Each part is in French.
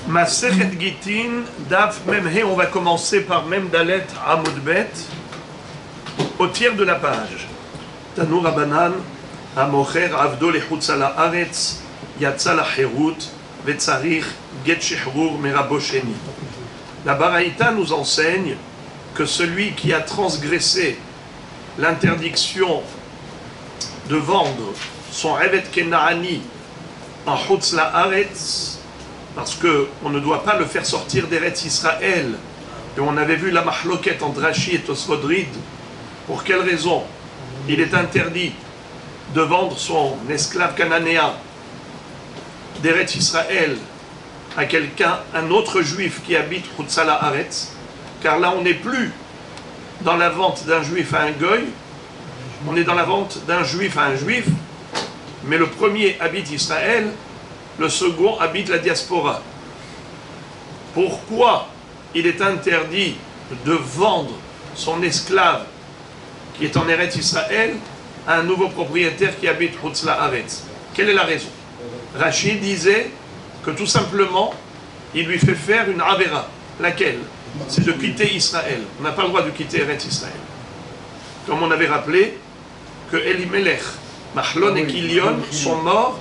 Masechet Gitin, Daf Memhe, on va commencer par Mem Dalet Amud Bet, au tiers de la page. Tanu Rabanan, Amocher Avdo Lechutz ala Haaretz, Yatsa la Herut, Vetzarich Get Shehrur Merabo Sheni. La Baraïta nous enseigne que celui qui a transgressé l'interdiction de vendre son Evet Kenaani en Chutz la Haaretz, parce qu'on ne doit pas le faire sortir d'Eretz Israël. Et on avait vu la mahloket entre Rashi et Tosfodrid. Pour quelle raison il est interdit de vendre son esclave cananéen d'Eretz Israël à quelqu'un, un autre juif qui habite Chutz la Haaretz, car là on n'est plus dans la vente d'un juif à un goy, on est dans la vente d'un juif à un juif, mais le premier habite Israël, le second habite la diaspora. Pourquoi il est interdit de vendre son esclave qui est en Eretz Israël à un nouveau propriétaire qui habite Chutz la Haaretz? Quelle est la raison? Rachid disait que tout simplement il lui fait faire une avera. Laquelle? C'est de quitter Israël. On n'a pas le droit de quitter Eretz Israël. Comme on avait rappelé que Elimelech, Mahlon et Kilion sont morts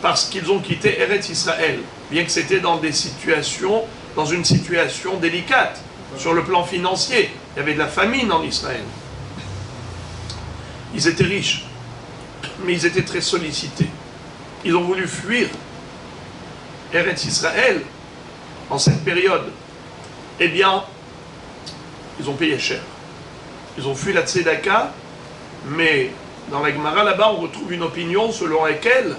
parce qu'ils ont quitté Eretz Israël, bien que c'était dans une situation délicate, sur le plan financier. Il y avait de la famine en Israël. Ils étaient riches, mais ils étaient très sollicités. Ils ont voulu fuir Eretz Israël en cette période. Eh bien, ils ont payé cher. Ils ont fui la Tzedaka, mais dans la Gemara, là-bas, on retrouve une opinion selon laquelle,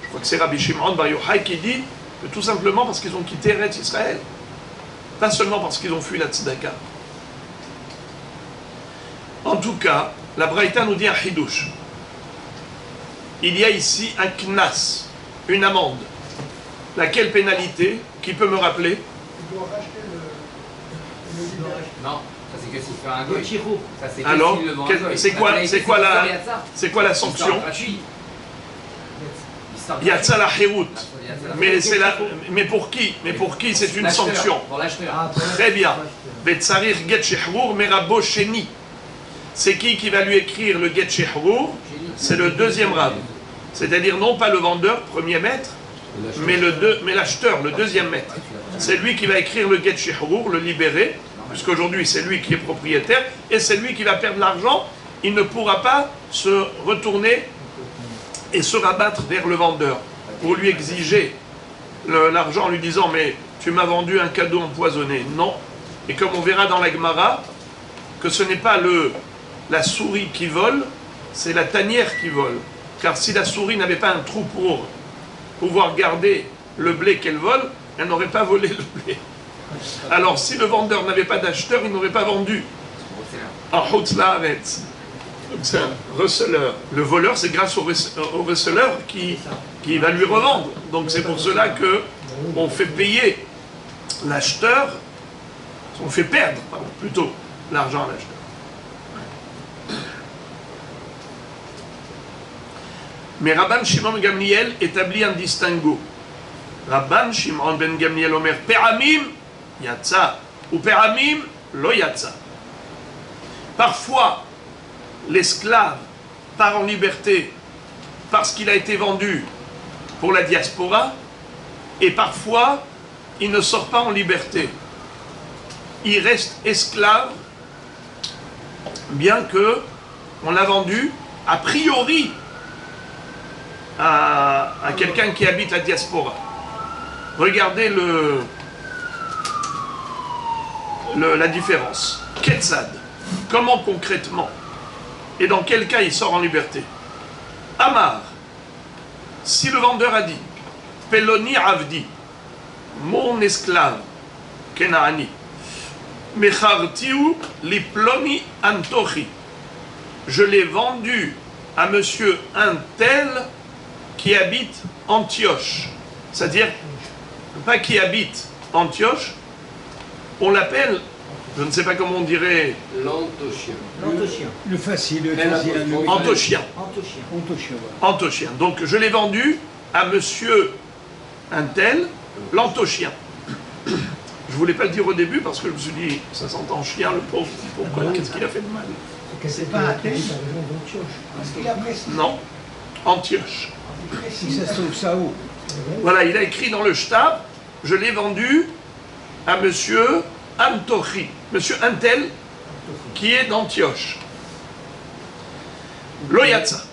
je crois que c'est Rabbi Shimon Bar Yochai qui dit que tout simplement parce qu'ils ont quitté Eretz Israël, pas seulement parce qu'ils ont fui la Tzedaka. En tout cas, la Braïta nous dit un chidouche. Il y a ici un knas, une amende. Laquelle pénalité? Qui peut me rappeler? Il doit racheter le Non, ça c'est que s'il fait un goy. Ça c'est que alors, s'il le vend un goy. c'est quoi la sanction? Yatsa la Herut. Mais pour qui? Mais pour qui c'est une sanction? Pour l'acheteur. Très bien. Vetzarir Get Shehrur Merabo Sheni. C'est qui va lui écrire le Get Shehrur? C'est le deuxième rab. C'est-à-dire non pas le vendeur, premier maître, mais l'acheteur, le deuxième maître. C'est lui qui va écrire le Get Shehrur, le libérer, puisqu'aujourd'hui c'est lui qui est propriétaire, et c'est lui qui va perdre l'argent. Il ne pourra pas se retourner et se rabattre vers le vendeur pour lui exiger l'argent en lui disant « mais tu m'as vendu un cadeau empoisonné ». Non. Et comme on verra dans la Gemara, que ce n'est pas la souris qui vole, c'est la tanière qui vole. Car si la souris n'avait pas un trou pour pouvoir garder le blé qu'elle vole, elle n'aurait pas volé le blé. Alors si le vendeur n'avait pas d'acheteur, il n'aurait pas vendu. En Chutz la Haaretz. C'est un receleur. Le voleur, c'est grâce au receleur qui va lui revendre. Donc c'est pour cela qu'on fait payer l'acheteur, on fait perdre, plutôt, l'argent à l'acheteur. Mais Rabban Shimon ben Gamliel établit un distinguo. Rabban Shimon ben Gamliel omer Pe'amim yatsa ou Pe'amim lo yatsa. Parfois, l'esclave part en liberté parce qu'il a été vendu pour la diaspora, et parfois, il ne sort pas en liberté. Il reste esclave, bien que on l'a vendu a priori à quelqu'un qui habite la diaspora. Regardez la différence. Ketzad, comment concrètement et dans quel cas il sort en liberté? Amar, si le vendeur a dit Peloni Avdi, mon esclave Kenaani, Mechartiu Liploni Antochi, je l'ai vendu à monsieur un tel qui habite Antioche, c'est-à-dire pas qui habite Antioche, on l'appelle, je ne sais pas comment on dirait, L'Antochien. Le facile, le deuxième. Antochien. Antochien. Antochien. Donc je l'ai vendu à monsieur un tel l'antochien. Je voulais pas le dire au début parce que je me suis dit, ça s'entend chien, le pauvre, pourquoi, qu'est-ce qu'il a fait de mal? C'est pas un test. Parce qu'il a précisé. Non, Antioche. Si ça se trouve ça où? Voilà, il a écrit dans le Shtab, je l'ai vendu à monsieur Antochi, monsieur Antel, qui est d'Antioche. Loyatsa.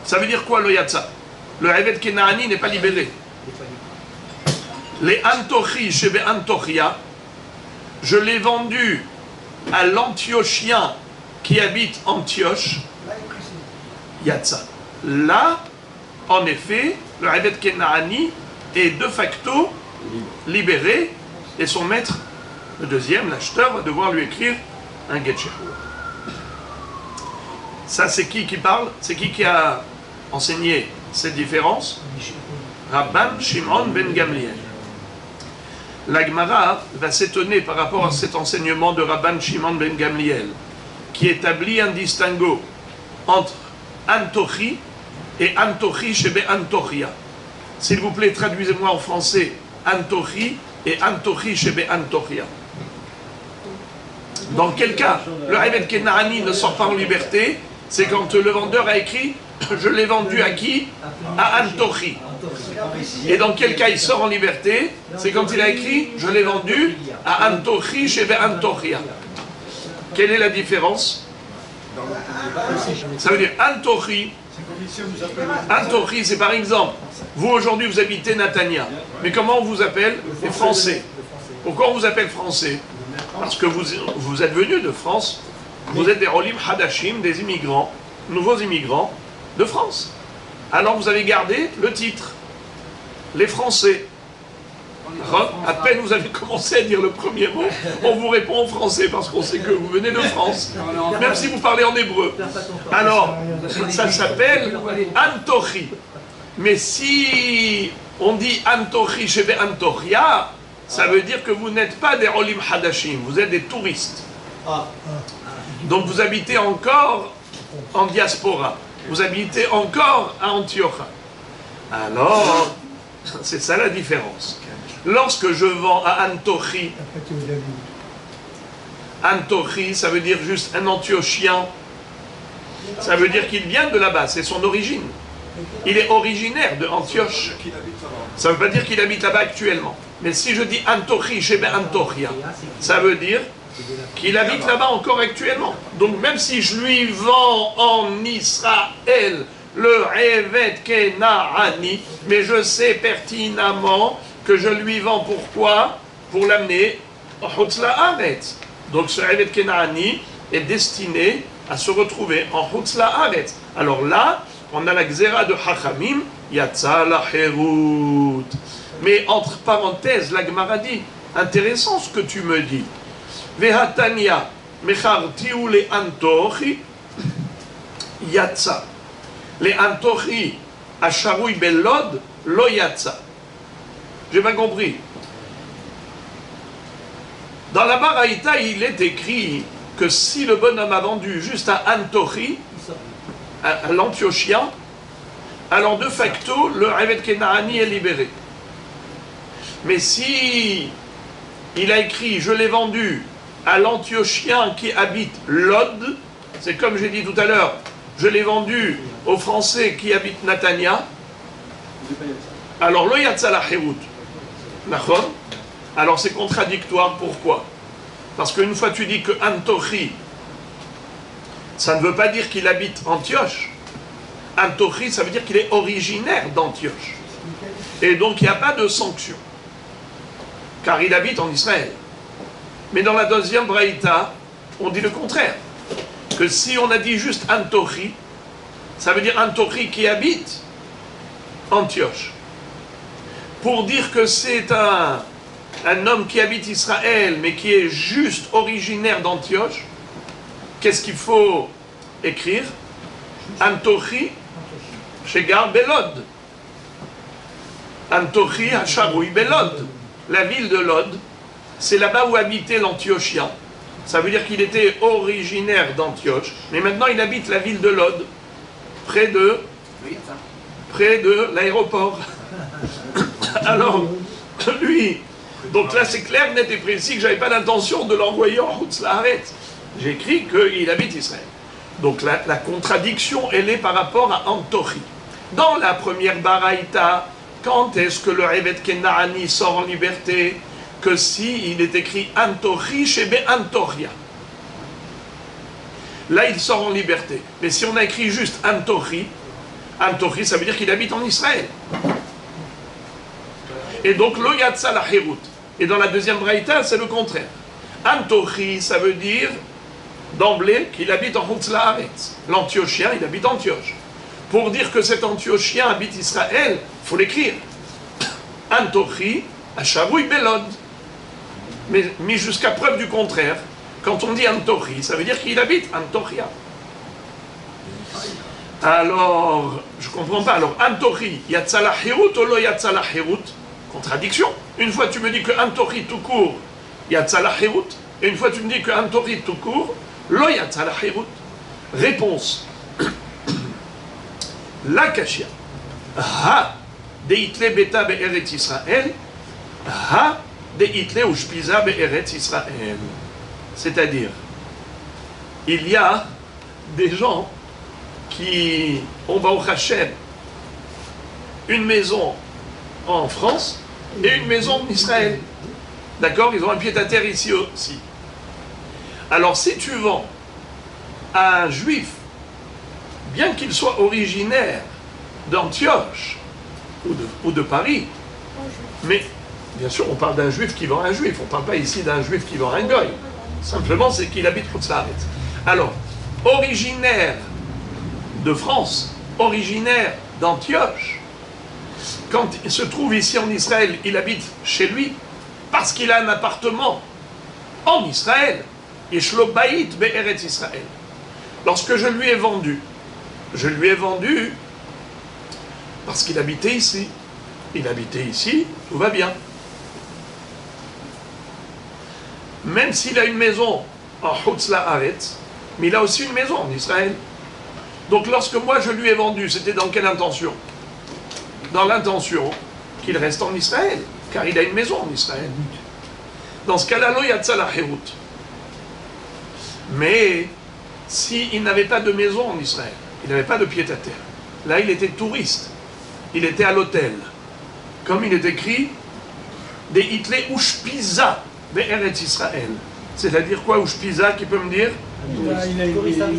Ça veut dire quoi, Loyatsa? Le Eved Kenaani n'est pas libéré. Les Antochi chez Antochia, je l'ai vendu à l'Antiochien qui habite Antioche, Yatsa. Là, en effet, le Eved Kenaani est de facto libéré et son maître, le deuxième, l'acheteur, va devoir lui écrire un get shehur. Ça, c'est qui parle? C'est qui a enseigné cette différence? Rabban Shimon ben Gamliel. La Gemara va s'étonner par rapport à cet enseignement de Rabban Shimon ben Gamliel, qui établit un distinguo entre Antochi et Antochi chez Antochia. S'il vous plaît, traduisez-moi en français Antochi et Antochi chez Antochia. Dans quel cas le Eved Kenaani ne sort pas en liberté? C'est quand le vendeur a écrit « Je l'ai vendu à qui ?» À Antochi. Et dans quel cas il sort en liberté? C'est quand il a écrit « Je l'ai vendu à Antochi chez Antochia ». Quelle est la différence? Ça veut dire Antochi. Antochi, c'est par exemple, vous aujourd'hui vous habitez Natania. Mais comment on vous appelle? Les Français. Pourquoi on vous appelle Français? Parce que vous êtes venus de France. Vous êtes des Olim Hadashim, des immigrants, nouveaux immigrants de France. Alors vous avez gardé le titre, les Français. À peine vous avez commencé à dire le premier mot, on vous répond en français parce qu'on sait que vous venez de France, même si vous parlez en hébreu. Alors, ça s'appelle Antochi. Mais si on dit Antochi chez Antochia, ça veut dire que vous n'êtes pas des Olim Hadashim, vous êtes des touristes. Donc vous habitez encore en diaspora, vous habitez encore à Antioche. Alors, c'est ça la différence. Lorsque je vends à Antochi, Antochi, ça veut dire juste un Antiochien, ça veut dire qu'il vient de là-bas, c'est son origine. Il est originaire de Antioche. Ça ne veut pas dire qu'il habite là-bas actuellement. Mais si je dis Antochi chez Antochia, ça veut dire qu'il habite là-bas encore actuellement. Donc même si je lui vends en Israël le Eved Kenaani, mais je sais pertinemment que je lui vends pourquoi? Pour l'amener au Chutz La'aretz. Donc ce Eved Kenaani est destiné à se retrouver en Chutz La'aretz. Alors là, on a la Gzera de Chachamim, Yatsa la Herut. Mais entre parenthèses, la Gemara dit, intéressant ce que tu me dis. Vehatania, mechartiu le Antochi, Yatsa. Les Antochi, Asharoui Belod, lo Yatsa. J'ai pas compris. Dans la Baraïta, il est écrit que si le bonhomme a vendu juste à Antochi, à l'Antiochien, alors de facto, le Eved Kenaani est libéré. Mais si il a écrit « Je l'ai vendu à l'Antiochien qui habite Lod », c'est comme j'ai dit tout à l'heure, je l'ai vendu aux Français qui habitent Natania, alors lo yatsa la herut. D'accord? Alors c'est contradictoire, pourquoi? Parce qu'une fois tu dis que Antochi, ça ne veut pas dire qu'il habite Antioche. Antochi, ça veut dire qu'il est originaire d'Antioche. Et donc il n'y a pas de sanction. Car il habite en Israël. Mais dans la deuxième braïta, on dit le contraire. Que si on a dit juste Antochi, ça veut dire Antochi qui habite Antioche. Pour dire que c'est un homme qui habite Israël, mais qui est juste originaire d'Antioche, qu'est-ce qu'il faut écrire? Antochi Shegar Belod. Antochi Hasharoui Belod. La ville de Lod, c'est là-bas où habitait l'Antiochien. Ça veut dire qu'il était originaire d'Antioche, mais maintenant il habite la ville de Lod, près de l'aéroport. Alors, lui, donc là c'est clair, net et précis que j'avais pas l'intention de l'envoyer en Chutz La'aretz. J'ai écrit qu'il habite Israël. Donc la contradiction, elle est par rapport à Antochi. Dans la première baraïta, quand est-ce que le Evet Kenaani sort en liberté? Que si il est écrit Antochi Shebe Antoria. Là, il sort en liberté. Mais si on a écrit juste Antochi, Antochi, ça veut dire qu'il habite en Israël. Et donc, Lo Yatsa la Herut. Et dans la deuxième braïta, c'est le contraire. Antochi, ça veut dire d'emblée qu'il habite en Chutz La'aretz. L'Antiochien, il habite Antioche. Pour dire que cet Antiochien habite Israël, il faut l'écrire. Antochi, Asharoui Belod. Mais jusqu'à preuve du contraire, quand on dit Antochi, ça veut dire qu'il habite Antochia. Alors, je ne comprends pas. Alors, Antochi, Yatsa la Herut ou Lo Yatsa la Herut? Contradiction. Une fois tu me dis que Antochi tout court, Yatsa la Herut, et une fois tu me dis que Antochi tout court, Lo Yatsa la Herut. Réponse. La Kashia. Ha de Hitle Beta Be'eretz Israël. Ha de Hitle Ushpiza Be'eretz Israël. C'est-à-dire, il y a des gens qui ont Baruch Hashem une maison en France et une maison en Israël. D'accord? Ils ont un pied-à-terre ici aussi. Alors si tu vends à un juif, bien qu'il soit originaire d'Antioche ou de Paris, mais bien sûr on parle d'un juif qui vend à un juif, on ne parle pas ici d'un juif qui vend à un goy. Simplement c'est qu'il habite Chutz La'aretz. Alors, originaire de France, originaire d'Antioche, quand il se trouve ici en Israël, il habite chez lui parce qu'il a un appartement en Israël. Yeshlo Baït Be'eretz Israël. Lorsque je lui ai vendu parce qu'il habitait ici. Il habitait ici, tout va bien. Même s'il a une maison en Chutz La'aretz, mais il a aussi une maison en Israël. Donc lorsque moi je lui ai vendu, c'était dans quelle intention? Dans l'intention qu'il reste en Israël, car il a une maison en Israël. Dans ce cas-là, Lo Yatsa la Herut. Mais s'il n'avait pas de maison en Israël, il n'avait pas de pied-à-terre, là il était touriste, il était à l'hôtel. Comme il est écrit, des Hitle Ushpiza Be'eretz Israël. C'est-à-dire quoi, Ushpiza, qui peut me dire?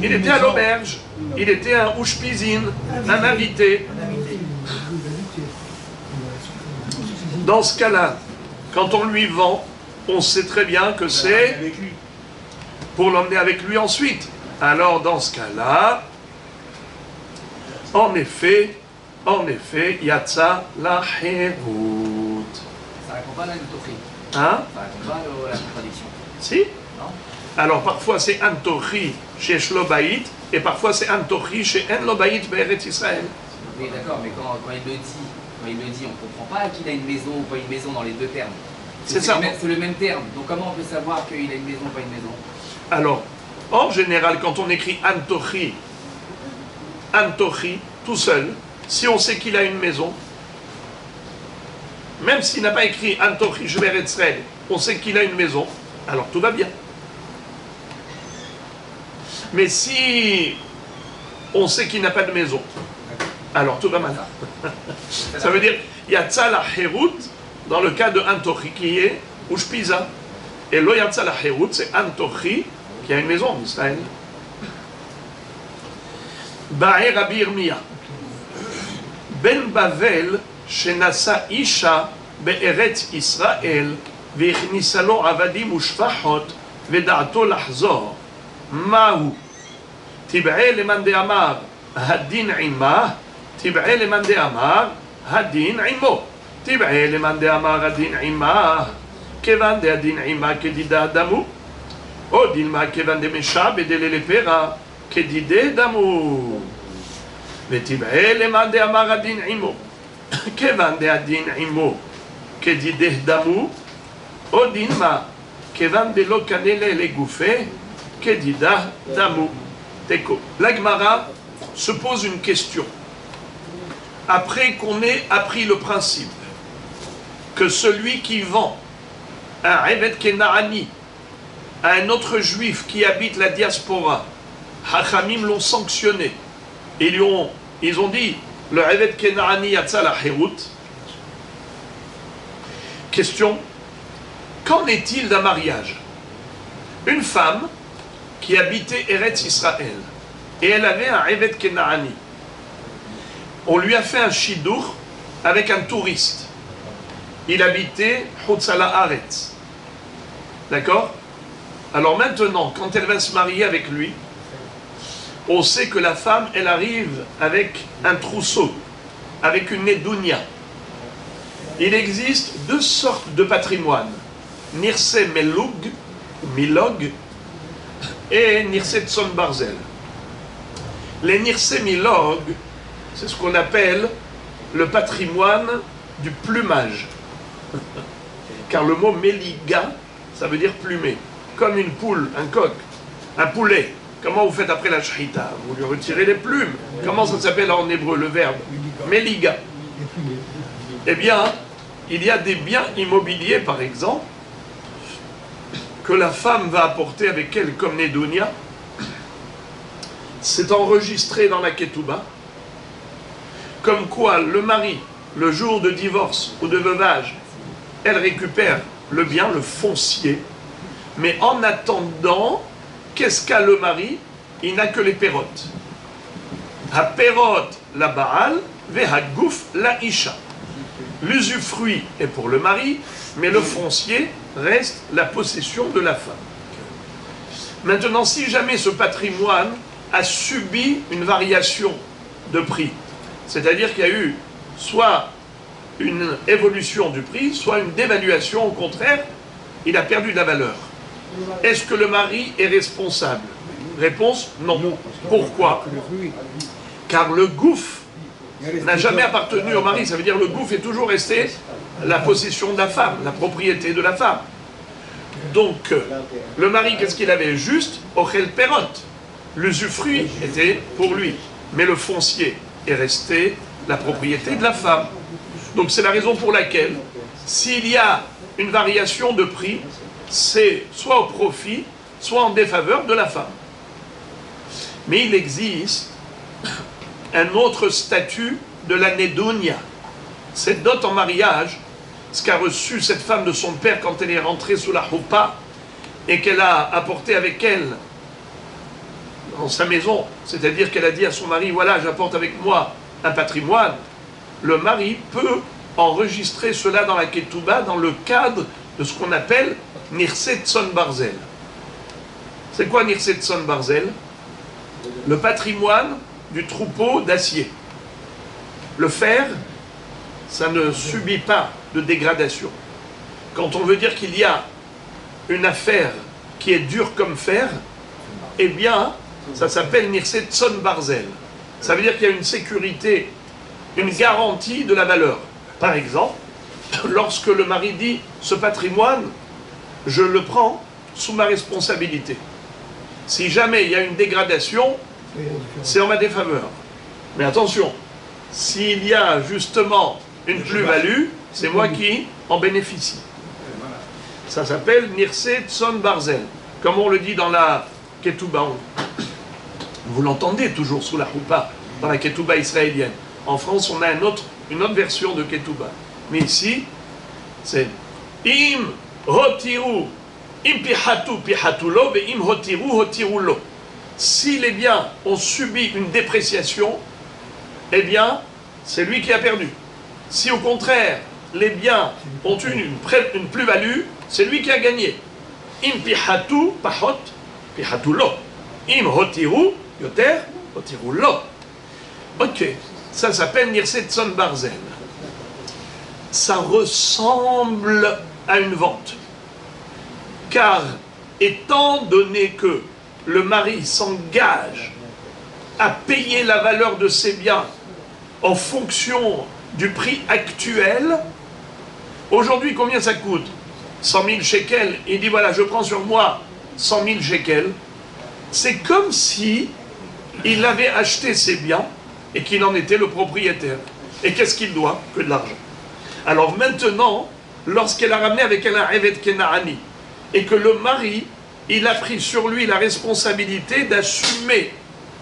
Il était à l'auberge, il était un Ushpizin, un invité. Dans ce cas-là, quand on lui vend, on sait très bien que c'est pour l'emmener avec lui ensuite. Alors dans ce cas-là, en effet, Yatsa la Herut. Ça répond pas à l'Antochi. Hein? Ça répond pas à la contradiction. Si? Non? Alors parfois c'est Antochi chez Shlobaït et parfois c'est Antochi chez Enlobaït Be'eretz Israël. Oui, d'accord, mais quand il le dit, on ne comprend pas qu'il a une maison ou pas une maison dans les deux termes. C'est ça. C'est le même terme. Donc comment on peut savoir qu'il a une maison ou pas une maison? Alors, en général, quand on écrit Antochi, tout seul, si on sait qu'il a une maison, même s'il n'a pas écrit Antochi Be'eretz Israël, on sait qu'il a une maison, alors tout va bien. Mais si on sait qu'il n'a pas de maison, alors tout va mal. Ça veut dire, Yatsa la Herut, dans le cas de Antochi, qui est Ushpiza. Et Lo Yatsa la Herut, c'est Antochi, qui a une maison en Israël. Ba'e Rabbi Yirmiyah. Ben Bavel, Shenasa Isha, Be'eretz Israël, והכניסה לו עבדים ושפחות ודעתו לחזור. מהו? תבעה למאן דאמר הדין עמה, תבעה למאן דאמר הדין עמו. תבעה למאן דאמר הדין עמה, כיוון דהדין עמה כדידה דמו, או דילמה כיוון דמשה בדלה לפרע כדידי דמו. ותבעה למאן דאמר הדין עמו, כיוון דהדין עמו כדידי דמו, Odinma, kevan de lo kanele le gouffé, kedida damu teko. La Gemara se pose une question. Après qu'on ait appris le principe que celui qui vend un Eved Kenaani à un autre juif qui habite la diaspora, Hachamim l'ont sanctionné. Ils ont dit, le Eved Kenaani yatsa la Herut. Question, qu'en est-il d'un mariage? Une femme qui habitait Eretz Israël, et elle avait un Eved Kenaani. On lui a fait un shidur avec un touriste. Il habitait Hutzala Haaretz. D'accord? Alors maintenant, quand elle va se marier avec lui, on sait que la femme, elle arrive avec un trousseau, avec une nedounia. Il existe deux sortes de patrimoine. Nirse Melug, Milog, et Nirse Tson Barzel. Les Nirse Milog, c'est ce qu'on appelle le patrimoine du plumage. Car le mot Meliga, ça veut dire plumer. Comme une poule, un coq, un poulet. Comment vous faites après la shahita? Vous lui retirez les plumes. Comment ça s'appelle en hébreu, le verbe? Meliga. Eh bien, il y a des biens immobiliers, par exemple, que la femme va apporter avec elle comme Nedounia. C'est enregistré dans la Ketouba. Comme quoi, le mari, le jour de divorce ou de veuvage, elle récupère le bien, le foncier. Mais en attendant, qu'est-ce qu'a le mari? Il n'a que les pérotes. Ha-perot la Baal, ve-ha-gouf la Isha. L'usufruit est pour le mari, mais le foncier reste la possession de la femme. Maintenant, si jamais ce patrimoine a subi une variation de prix, c'est-à-dire qu'il y a eu soit une évolution du prix, soit une dévaluation, au contraire, il a perdu de la valeur. Est-ce que le mari est responsable? Réponse, non. Pourquoi? Car le gouffre n'a jamais appartenu au mari. Ça veut dire que le gouffre est toujours resté la possession de la femme, la propriété de la femme. Donc, le mari, qu'est-ce qu'il avait? Juste, ochel perot. L'usufruit était pour lui. Mais le foncier est resté la propriété de la femme. Donc, c'est la raison pour laquelle, s'il y a une variation de prix, c'est soit au profit, soit en défaveur de la femme. Mais il existe un autre statut de la Nedounia. Cette dot en mariage, ce qu'a reçu cette femme de son père quand elle est rentrée sous la Choupa et qu'elle a apporté avec elle dans sa maison, c'est-à-dire qu'elle a dit à son mari, voilà, j'apporte avec moi un patrimoine, le mari peut enregistrer cela dans la Ketouba dans le cadre de ce qu'on appelle Nirse Tson Barzel. C'est quoi Nirse Tson Barzel? Le patrimoine du troupeau d'acier. Le fer, ça ne subit pas de dégradation. Quand on veut dire qu'il y a une affaire qui est dure comme fer, eh bien, ça s'appelle Nirse Tson Barzel. Ça veut dire qu'il y a une sécurité, une garantie de la valeur. Par exemple, lorsque le mari dit « ce patrimoine, je le prends sous ma responsabilité ». Si jamais il y a une dégradation, c'est en ma défaveur. Mais attention, s'il y a justement une plus-value, c'est moi qui en bénéficie. Ça s'appelle Nirse Tson Barzel. Comme on le dit dans la Ketouba. Vous l'entendez toujours sous la Choupa, dans la Ketouba israélienne. En France, on a une autre version de Ketouba. Mais ici, c'est Im hotiru, im pihatu pihatulo, ve im hotiru hotirulo. Si les biens ont subi une dépréciation, eh bien, c'est lui qui a perdu. Si au contraire, les biens ont eu une plus-value, c'est lui qui a gagné. Im pihatu pahot, pihatulo. Im hotiru, yoter, hotirulo. Ok, ça s'appelle Nirse Tson Barzel. Ça ressemble à une vente. Car, étant donné que le mari s'engage à payer la valeur de ses biens en fonction du prix actuel, aujourd'hui, combien ça coûte? 100 000 shekels. Il dit, voilà, je prends sur moi 100 000 shekels. C'est comme si il avait acheté ses biens et qu'il en était le propriétaire. Et qu'est-ce qu'il doit? Que de l'argent. Alors maintenant, lorsqu'elle a ramené avec elle un Evet Kenaani, et que le mari, il a pris sur lui la responsabilité d'assumer,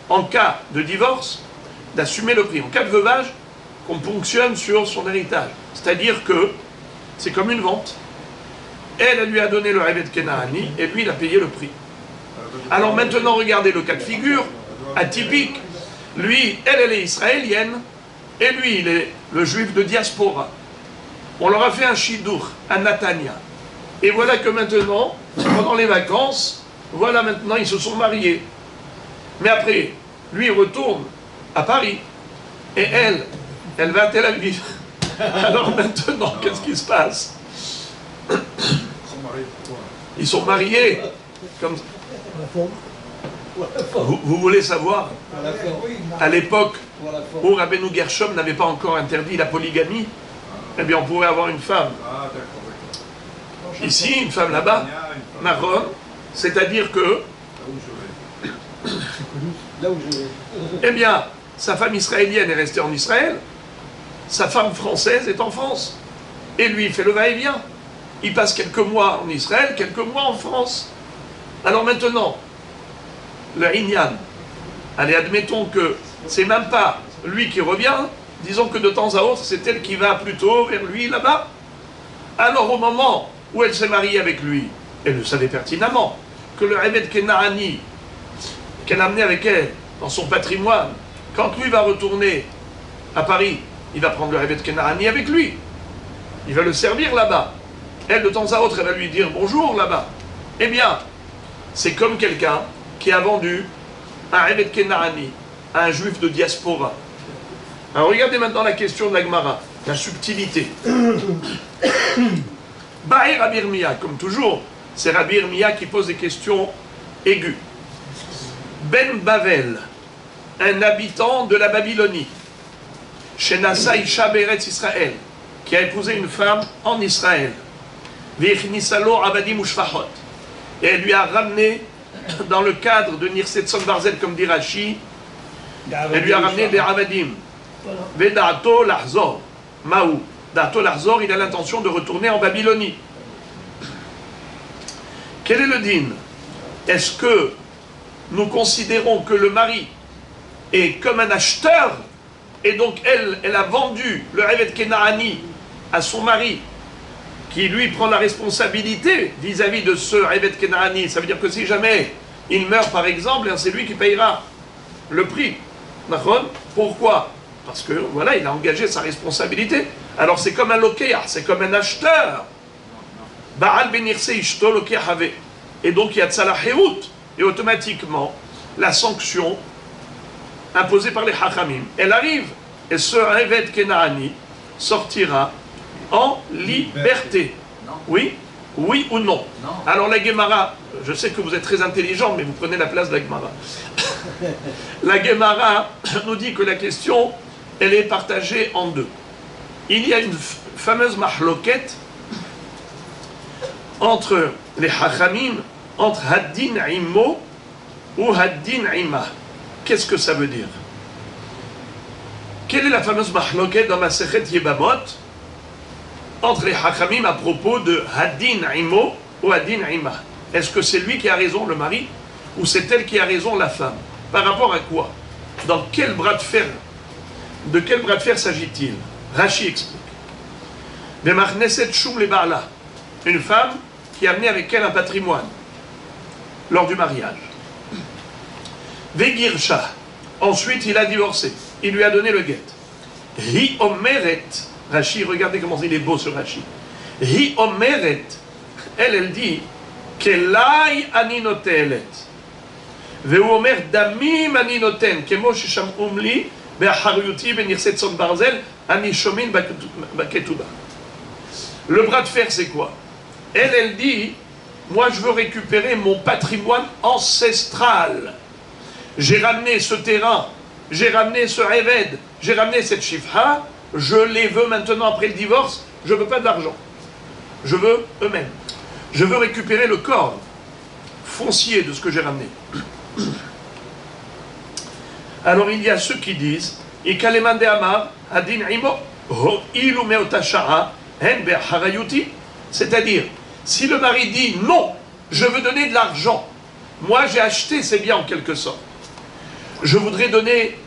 en cas de divorce, d'assumer le prix. En cas de veuvage, qu'on ponctionne sur son héritage. C'est-à-dire que c'est comme une vente. Elle lui a donné le Evet Kenaani, et lui, il a payé le prix. Alors maintenant, regardez le cas de figure atypique. Lui, elle est israélienne, et lui, il est le juif de diaspora. On leur a fait un chidour à Natania. Et voilà que maintenant, pendant les vacances, voilà maintenant, ils se sont mariés. Mais après, lui, il retourne à Paris. Et elle va à Tel Aviv. Alors maintenant, qu'est-ce qui se passe? Ils sont mariés. Comme... Vous voulez savoir? À l'époque où Rabbeinu Gershom n'avait pas encore interdit la polygamie, eh bien on pouvait avoir une femme ici, une femme là-bas, marron, c'est-à-dire que eh bien sa femme israélienne est restée en Israël, sa femme française est en France, et lui il fait le va-et-vient, il passe quelques mois en Israël, quelques mois en France. Alors maintenant, le Inyan, allez, admettons que c'est même pas lui qui revient, disons que de temps à autre, c'est elle qui va plutôt vers lui là-bas. Alors au moment où elle s'est mariée avec lui, elle le savait pertinemment, que le Evet Kenaani, qu'elle a amené avec elle dans son patrimoine, quand lui va retourner à Paris, il va prendre le Evet Kenaani avec lui. Il va le servir là-bas. Elle, de temps à autre, elle va lui dire bonjour là-bas. Eh bien, c'est comme quelqu'un qui a vendu un Evet Kenaani à un juif de diaspora. Alors regardez maintenant la question de la Gemara, la subtilité. Baï Rabbi Irmia, comme toujours, c'est Rabbi Irmia qui pose des questions aiguës. Ben Bavel, un habitant de la Babylonie, chez Nasa Isha Beretz Israël, qui a épousé une femme en Israël, V'ichnissalo Abadim Ushfahot, et elle lui a ramené, dans le cadre de Nirsetson Barzel, comme dit Rashi, elle lui a ramené des Abadim. Vedato Lahzor, Maou. Dato Lahzor, il a l'intention de retourner en Babylonie. Quel est le din? Est-ce que nous considérons que le mari est comme un acheteur, et donc elle a vendu le Evet Kenaani à son mari, qui lui prend la responsabilité vis-à-vis de ce Evet Kenaani? Ça veut dire que si jamais il meurt par exemple, c'est lui qui payera le prix. Pourquoi? Parce que voilà, il a engagé sa responsabilité. Alors c'est comme un lokéa, c'est comme un acheteur. Baal benirse ishto lokéa have. Et donc il y a tzalaheut. Et automatiquement, la sanction imposée par les hachamim, elle arrive. Et ce Evet Kenaani sortira en liberté. Oui? Oui ou non? Alors la Gemara, je sais que vous êtes très intelligent, mais vous prenez la place de la Gemara. La Gemara nous dit que la question, elle est partagée en deux. Il y a une fameuse mahloket entre les hachamim, entre Haddin Immo ou Haddin Imma. Qu'est-ce que ça veut dire? Quelle est la fameuse mahloket dans Masechet Yebamot entre les hachamim à propos de Haddin Immo ou Haddin Imma? Est-ce que c'est lui qui a raison, le mari, ou c'est elle qui a raison, la femme? Par rapport à quoi? Dans quel bras de fer? De quel bras de fer s'agit-il? Rashi explique. Une femme qui a amené avec elle un patrimoine lors du mariage. Vegirsha. Ensuite, il a divorcé. Il lui a donné le guet. Hi omeret. Rashi, regardez comment il est beau ce Rashi. Hi omeret. Elle dit Kelai ani notelet. Veu omer damim ani noten. Kemo sheshamum li be'achariyuti benirsetson barzel ani shomin baketuba. Le bras de fer, c'est quoi? Elle dit, moi je veux récupérer mon patrimoine ancestral. J'ai ramené ce terrain, j'ai ramené ce Eved, j'ai ramené cette Shifha, je les veux maintenant après le divorce, je ne veux pas de l'argent. Je veux eux-mêmes. Je veux récupérer le corps foncier de ce que j'ai ramené. Alors il y a ceux qui disent, Ikalemande Amar, Adin Imo, Ho ilu meotasha'a, c'est-à-dire, si le mari dit non, je veux donner de l'argent, moi j'ai acheté ces biens en quelque sorte, je voudrais donner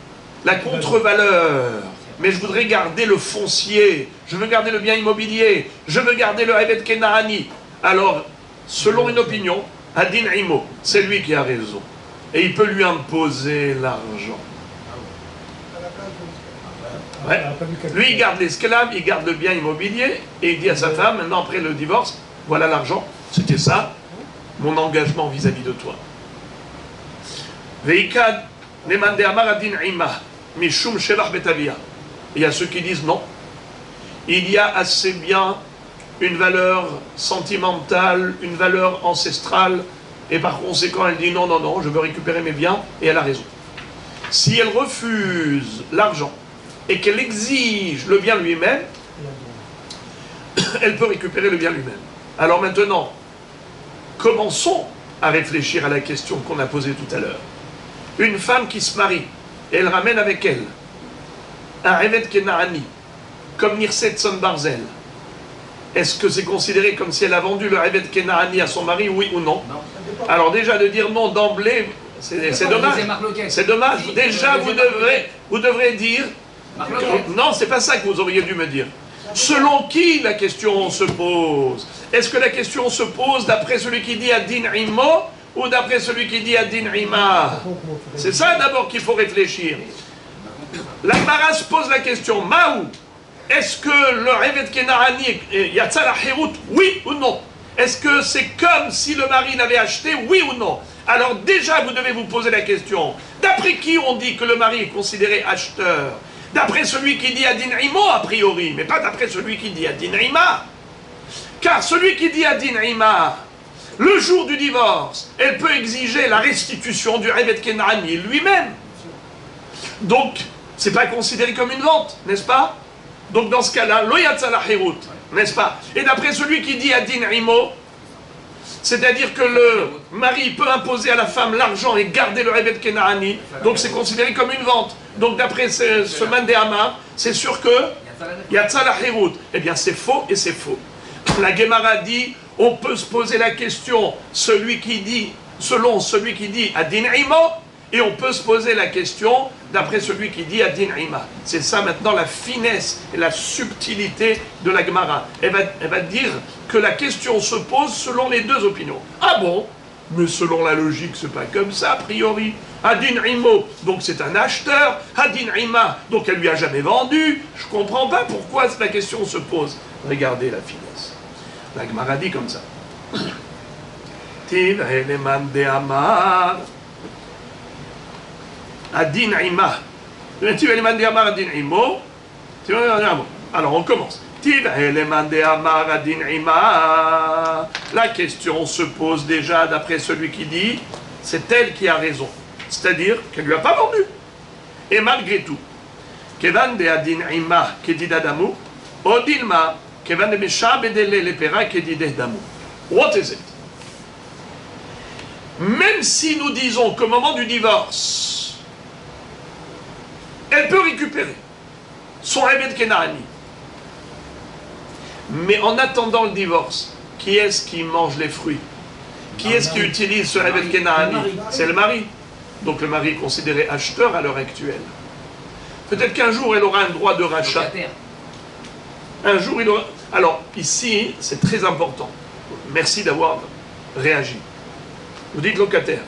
la contre-valeur, mais je voudrais garder le foncier, je veux garder le bien immobilier, je veux garder le Eved Kenahani. Alors, selon une opinion, Adin Imo, c'est lui qui a raison. Et il peut lui imposer l'argent. Ouais. Lui, il garde l'esclave, il garde le bien immobilier, et il dit à sa femme, maintenant après le divorce, voilà l'argent, c'était ça, mon engagement vis-à-vis de toi. Veikad, Nemande Amar Adin Ima, Mishum Shevach Betavia. Il y a ceux qui disent non. Il y a assez bien une valeur sentimentale, une valeur ancestrale, et par conséquent elle dit non, non, non, je veux récupérer mes biens, et elle a raison. Si elle refuse l'argent et qu'elle exige le bien lui-même, elle peut récupérer le bien lui-même. Alors maintenant, commençons à réfléchir à la question qu'on a posée tout à l'heure. Une femme qui se marie, et elle ramène avec elle un Eved Kenahani, comme Nirset Son Barzel. Est-ce que c'est considéré comme si elle a vendu le Eved Kenahani à son mari, oui ou non? Non. Alors déjà de dire non d'emblée, c'est dommage. C'est dommage. Déjà vous devrez dire non, c'est pas ça que vous auriez dû me dire. Selon qui la question se pose? Est-ce que la question se pose d'après celui qui dit Adin Imo ou d'après celui qui dit Adin Ima? C'est ça d'abord qu'il faut réfléchir. La Gemara se pose la question, Maou, est-ce que le Eved Kenahani, Yatsa la Hirut, oui ou non? Est-ce que c'est comme si le mari l'avait acheté, oui ou non? Alors déjà, vous devez vous poser la question, d'après qui on dit que le mari est considéré acheteur? D'après celui qui dit Adin Imo, a priori, mais pas d'après celui qui dit Adin Ima. Car celui qui dit Adin Ima, le jour du divorce, elle peut exiger la restitution du Eved Kenahani lui-même. Donc, c'est pas considéré comme une vente, n'est-ce pas? Donc dans ce cas-là, lo yatsa la hirut, n'est-ce pas? Et d'après celui qui dit Adin Imo, c'est-à-dire que le mari peut imposer à la femme l'argent et garder le Eved Kenahani, donc c'est considéré comme une vente. Donc d'après ce Mandéama, c'est sûr que yatsa la hirut. Eh bien c'est faux et c'est faux. La Gemara dit, on peut se poser la question, selon celui qui dit Adin Imo, et on peut se poser la question d'après celui qui dit Adin Ima. C'est ça maintenant la finesse et la subtilité de la Gemara. Elle va dire que la question se pose selon les deux opinions. Ah bon? Mais selon la logique, c'est pas comme ça a priori. Adin Imo, donc c'est un acheteur. Adin Ima, donc elle lui a jamais vendu. Je comprends pas pourquoi la question se pose. Regardez la finesse. La Gemara dit comme ça. Tiv'eleman de Amar. Adin Ima. Alors on commence. La question se pose déjà d'après celui qui dit c'est elle qui a raison. C'est-à-dire qu'elle ne lui a pas vendu. Et malgré tout, Kevan de Adin Ima kedidadamu, Odilma, Kevan de Mesha bedele lepera kedidadamu. What is it? Même si nous disons qu'au moment du divorce, elle peut récupérer son Eved Kenahani. Mais en attendant le divorce, qui est-ce qui mange les fruits? Qui est-ce qui utilise ce Eved Kenahani? C'est le mari. Donc le mari est considéré acheteur à l'heure actuelle. Peut-être qu'un jour, elle aura un droit de rachat. Un jour, il aura... Alors, ici, c'est très important. Merci d'avoir réagi. Vous dites locataire.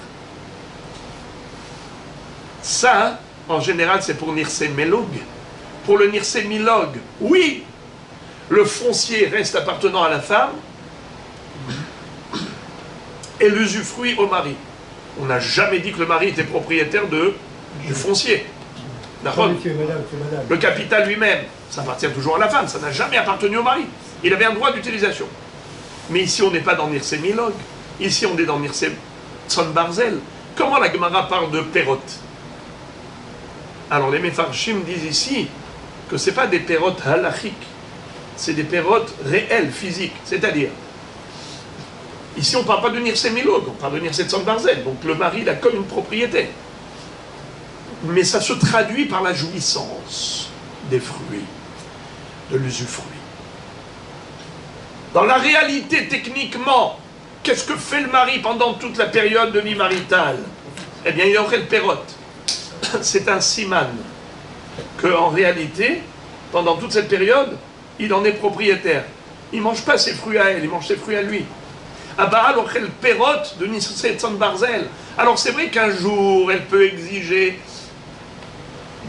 Ça, en général, c'est pour Nirse Melog. Pour le Nirse Milog, oui, le foncier reste appartenant à la femme et l'usufruit au mari. On n'a jamais dit que le mari était propriétaire du foncier. Le capital lui-même, ça appartient toujours à la femme, ça n'a jamais appartenu au mari. Il avait un droit d'utilisation. Mais ici, on n'est pas dans Nirse Milog. Ici, on est dans Nirse Son Barzel. Comment la Gemara parle de Perot? Alors les Mefarshim disent ici que ce n'est pas des pérotes halachiques, c'est des pérotes réelles, physiques. C'est-à-dire, ici on ne parle pas de Nirse Milog, on parle de Nirse Son Barzel, donc le mari il a comme une propriété. Mais ça se traduit par la jouissance des fruits, de l'usufruit. Dans la réalité, techniquement, qu'est-ce que fait le mari pendant toute la période de vie maritale? Eh bien, il aurait le pérote. C'est un siman qu'en réalité, pendant toute cette période, il en est propriétaire. Il ne mange pas ses fruits à elle, il mange ses fruits à lui. Abaal aurait le pérote de Nissetsan Barzel. Alors c'est vrai qu'un jour, elle peut exiger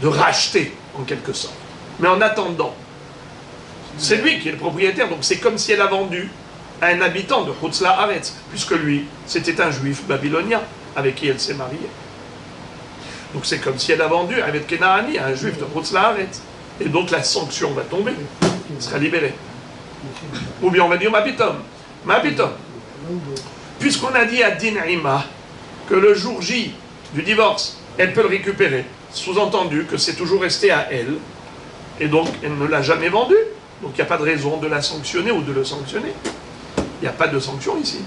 de racheter, en quelque sorte. Mais en attendant, c'est lui qui est le propriétaire, donc c'est comme si elle a vendu à un habitant de Chutz La'aretz, puisque lui, c'était un juif babylonien avec qui elle s'est mariée. Donc c'est comme si elle a vendu avec Kenaani à un juif de Chutz La'aretz. Et donc la sanction va tomber, il sera libéré. Ou bien on va dire ma pitom. Puisqu'on a dit à Din Ima que le jour J du divorce, elle peut le récupérer, sous-entendu que c'est toujours resté à elle, et donc elle ne l'a jamais vendu. Donc il n'y a pas de raison de la sanctionner ou de le sanctionner. Il n'y a pas de sanction ici.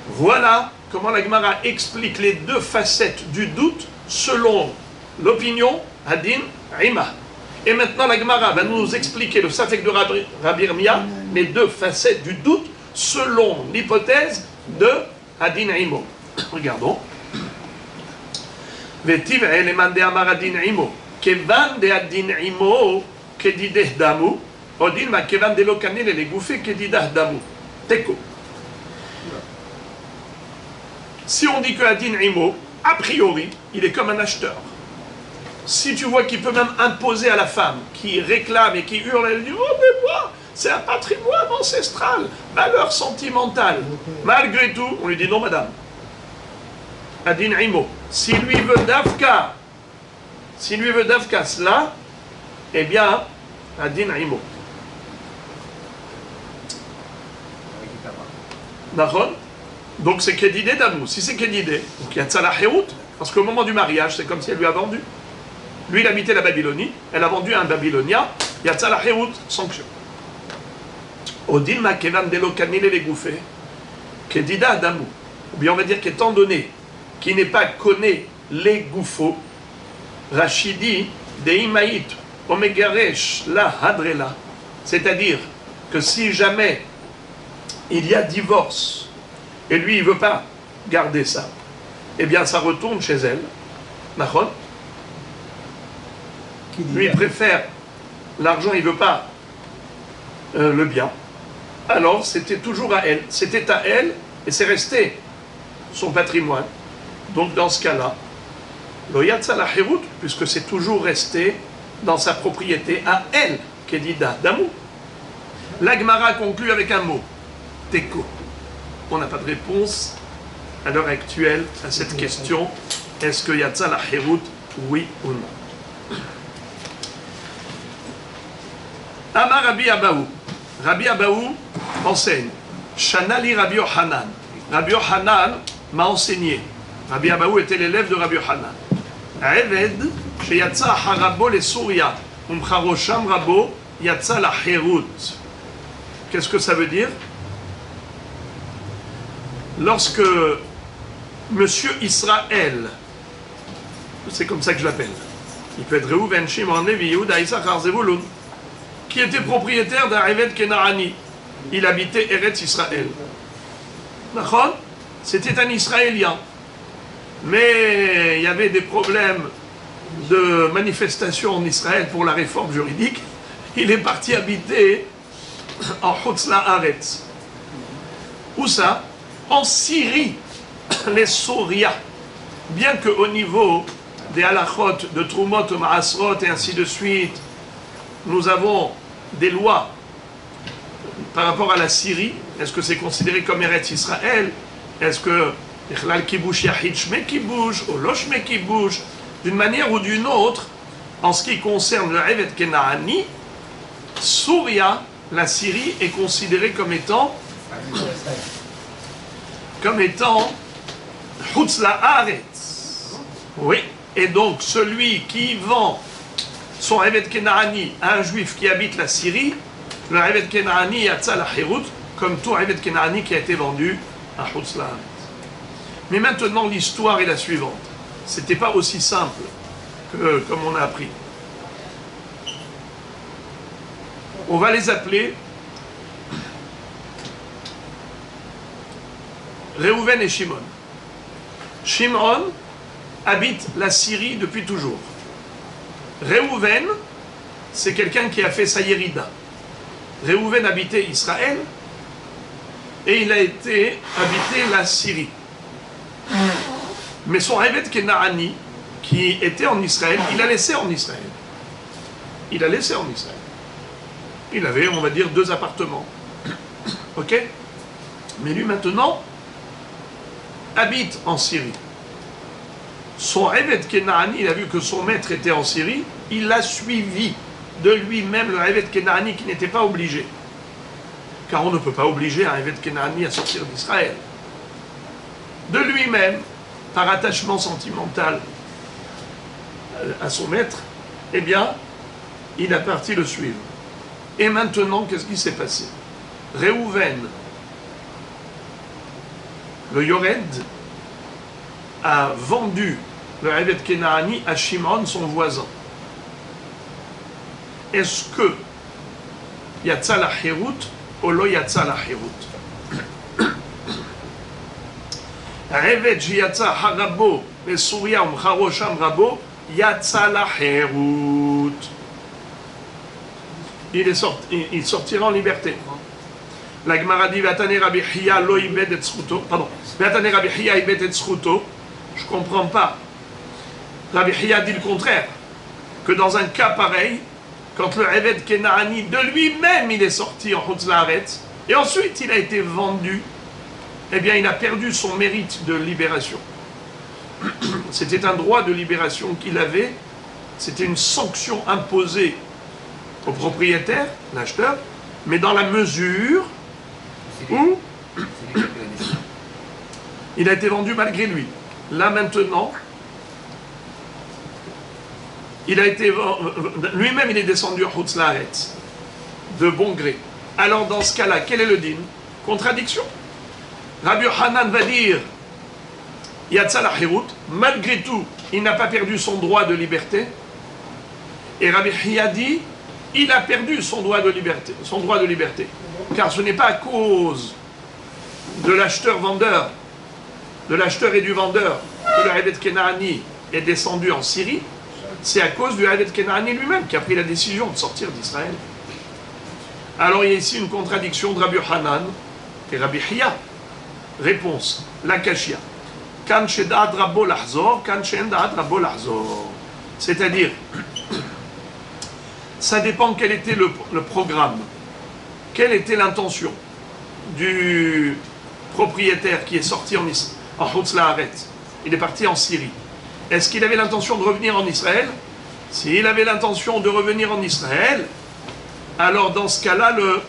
Voilà comment la Gemara explique les deux facettes du doute selon l'opinion Adin Ima. Et maintenant la Gemara va nous expliquer le Safek de Rabbi Irmia, les deux facettes du doute selon l'hypothèse de Adin Imo. Regardons. Vetiv eleman de Amar Adin Imo. Kevan de Adin Imo kedideh damu. Odin ma kevan de lokanil et les gouffés kedidah damu. Teko. Si on dit que Adin Imo, a priori, il est comme un acheteur. Si tu vois qu'il peut même imposer à la femme qui réclame et qui hurle, elle dit « Oh, mais moi, c'est un patrimoine ancestral, valeur sentimentale. » Malgré tout, on lui dit « Non, madame. Adin Imo. Si lui veut d'Afka, cela, eh bien, Adin Imo. D'accord ? Donc c'est Kedidé d'Amou. Si c'est Kedidé, donc il y a Tzala Herout, parce qu'au moment du mariage, c'est comme si elle lui a vendu. Lui, il habitait la Babylonie, elle a vendu à un Babylonien, il y a Tzala Herout, sanction. Odin ma kevan delo kanile les gouffés, Kedida d'Amou. Ou bien on va dire qu'étant donné qu'il n'est pas connu les gouffos, Rachidi de Imaït, Omegaresh, la Hadrela. C'est-à-dire que si jamais il y a divorce, et lui, il ne veut pas garder ça, eh bien, ça retourne chez elle. Nachon. Lui, il préfère l'argent, il ne veut pas le bien. Alors, c'était toujours à elle. C'était à elle, et c'est resté son patrimoine. Donc, dans ce cas-là, l'Oyatza la Hérout, puisque c'est toujours resté dans sa propriété à elle, Kedida Damou. L'Agmara conclut avec un mot, Teko. On n'a pas de réponse à l'heure actuelle à cette question. Est-ce que Yatza la Hérout, oui ou non? Amar Rabbi Abaou. Rabbi Abaou enseigne. Shanali Rabbi Yohanan. Rabbi Yohanan m'a enseigné. Rabbi Abaou était l'élève de Rabbi Yohanan. Eved, chez Yatza Harabo les Souria. Umcharosham Rabo, Yatza la Hérout. Qu'est-ce que ça veut dire? Lorsque Monsieur Israël, c'est comme ça que je l'appelle, il peut être Reuven, Shimon, Levi, Yehuda, Issachar, Zevulun, qui était propriétaire d'un Eved Kenaani. Il habitait Eretz Israël. D'accord? C'était un Israélien. Mais il y avait des problèmes de manifestation en Israël pour la réforme juridique. Il est parti habiter en Chutz La'aretz. Où ça? En Syrie, les Souria, bien qu'au niveau des halachot, de Trumot, Maasrot et ainsi de suite, nous avons des lois par rapport à la Syrie. Est-ce que c'est considéré comme Eretz Israël? Est-ce que Ichlal Kibush Yahid Shme Kibush ou Lo Shme Kibush? D'une manière ou d'une autre, en ce qui concerne le Evet Kenaani, Souria, la Syrie, est considérée comme étant Chutz La'aretz. Oui, et donc celui qui vend son Evet Kenaani à un juif qui habite la Syrie, le Evet Kenaani Yatza la Hérout, comme tout Evet Kenaani qui a été vendu à Chutz La'aretz. Mais maintenant, l'histoire est la suivante. C'était pas aussi simple que comme on a appris. On va les appeler Réhouven et Shimon. Shimon habite la Syrie depuis toujours. Réhouven, c'est quelqu'un qui a fait sa Yérida. Réhouven habitait Israël et il a été habité la Syrie. Mais son Eved Kenaani, qui était en Israël, il a laissé en Israël. Il a laissé en Israël. Il avait, on va dire, 2 appartements. Ok? Mais lui, maintenant, habite en Syrie. Son Eved Kenaani, il a vu que son maître était en Syrie, il l'a suivi de lui-même, le Eved Kenaani, qui n'était pas obligé. Car on ne peut pas obliger un Eved Kenaani à sortir d'Israël. De lui-même, par attachement sentimental à son maître, eh bien, il a parti le suivre. Et maintenant, qu'est-ce qui s'est passé? Réhouven, le Yored, a vendu le Eved Kenaani à Shimon, son voisin. Est-ce que Yatsa la Hirut ou lo Yatsa la Hirut? Eved Yatsa Harabo et Souria Mcharosham Rabo Yatsa la Hirut. Il sortira en liberté. La Gemara dit Vatane Rabbi Hiya lo ibed et zchuto. Pardon. Vatane Rabbi Hiya ibed et zchuto. Je ne comprends pas. Rabbi Hiya dit le contraire. Que dans un cas pareil, quand le Eved Kenaani de lui-même il est sorti en Chutz La'aretz, et ensuite il a été vendu, eh bien il a perdu son mérite de libération. C'était un droit de libération qu'il avait, c'était une sanction imposée au propriétaire, l'acheteur, mais dans la mesure où il a été vendu malgré lui. Là maintenant, il a été lui-même il est descendu en Chutz La'aretz de bon gré. Alors dans ce cas-là, quel est le din? Contradiction. Rabbi Hanan va dire Yatsa la Hirut, malgré tout, il n'a pas perdu son droit de liberté. Et Rabbi Hiya dit il a perdu son droit de liberté, car ce n'est pas à cause de l'acheteur-vendeur, de l'acheteur et du vendeur, que le Eved Kenaani est descendu en Syrie, c'est à cause du Eved Kenaani lui-même qui a pris la décision de sortir d'Israël. Alors il y a ici une contradiction de Rabbi Hanan et Rabbi Hiya. Réponse, la Kashia. Kan she'da'at Rabbo lahzor, kan she'en da'at Rabbo lahzor. C'est-à-dire, ça dépend quel était le programme, quelle était l'intention du propriétaire qui est sorti en Chutz La'aretz. Il est parti en Syrie. Est-ce qu'il avait l'intention de revenir en Israël? S'il avait l'intention de revenir en Israël, alors dans ce cas-là, le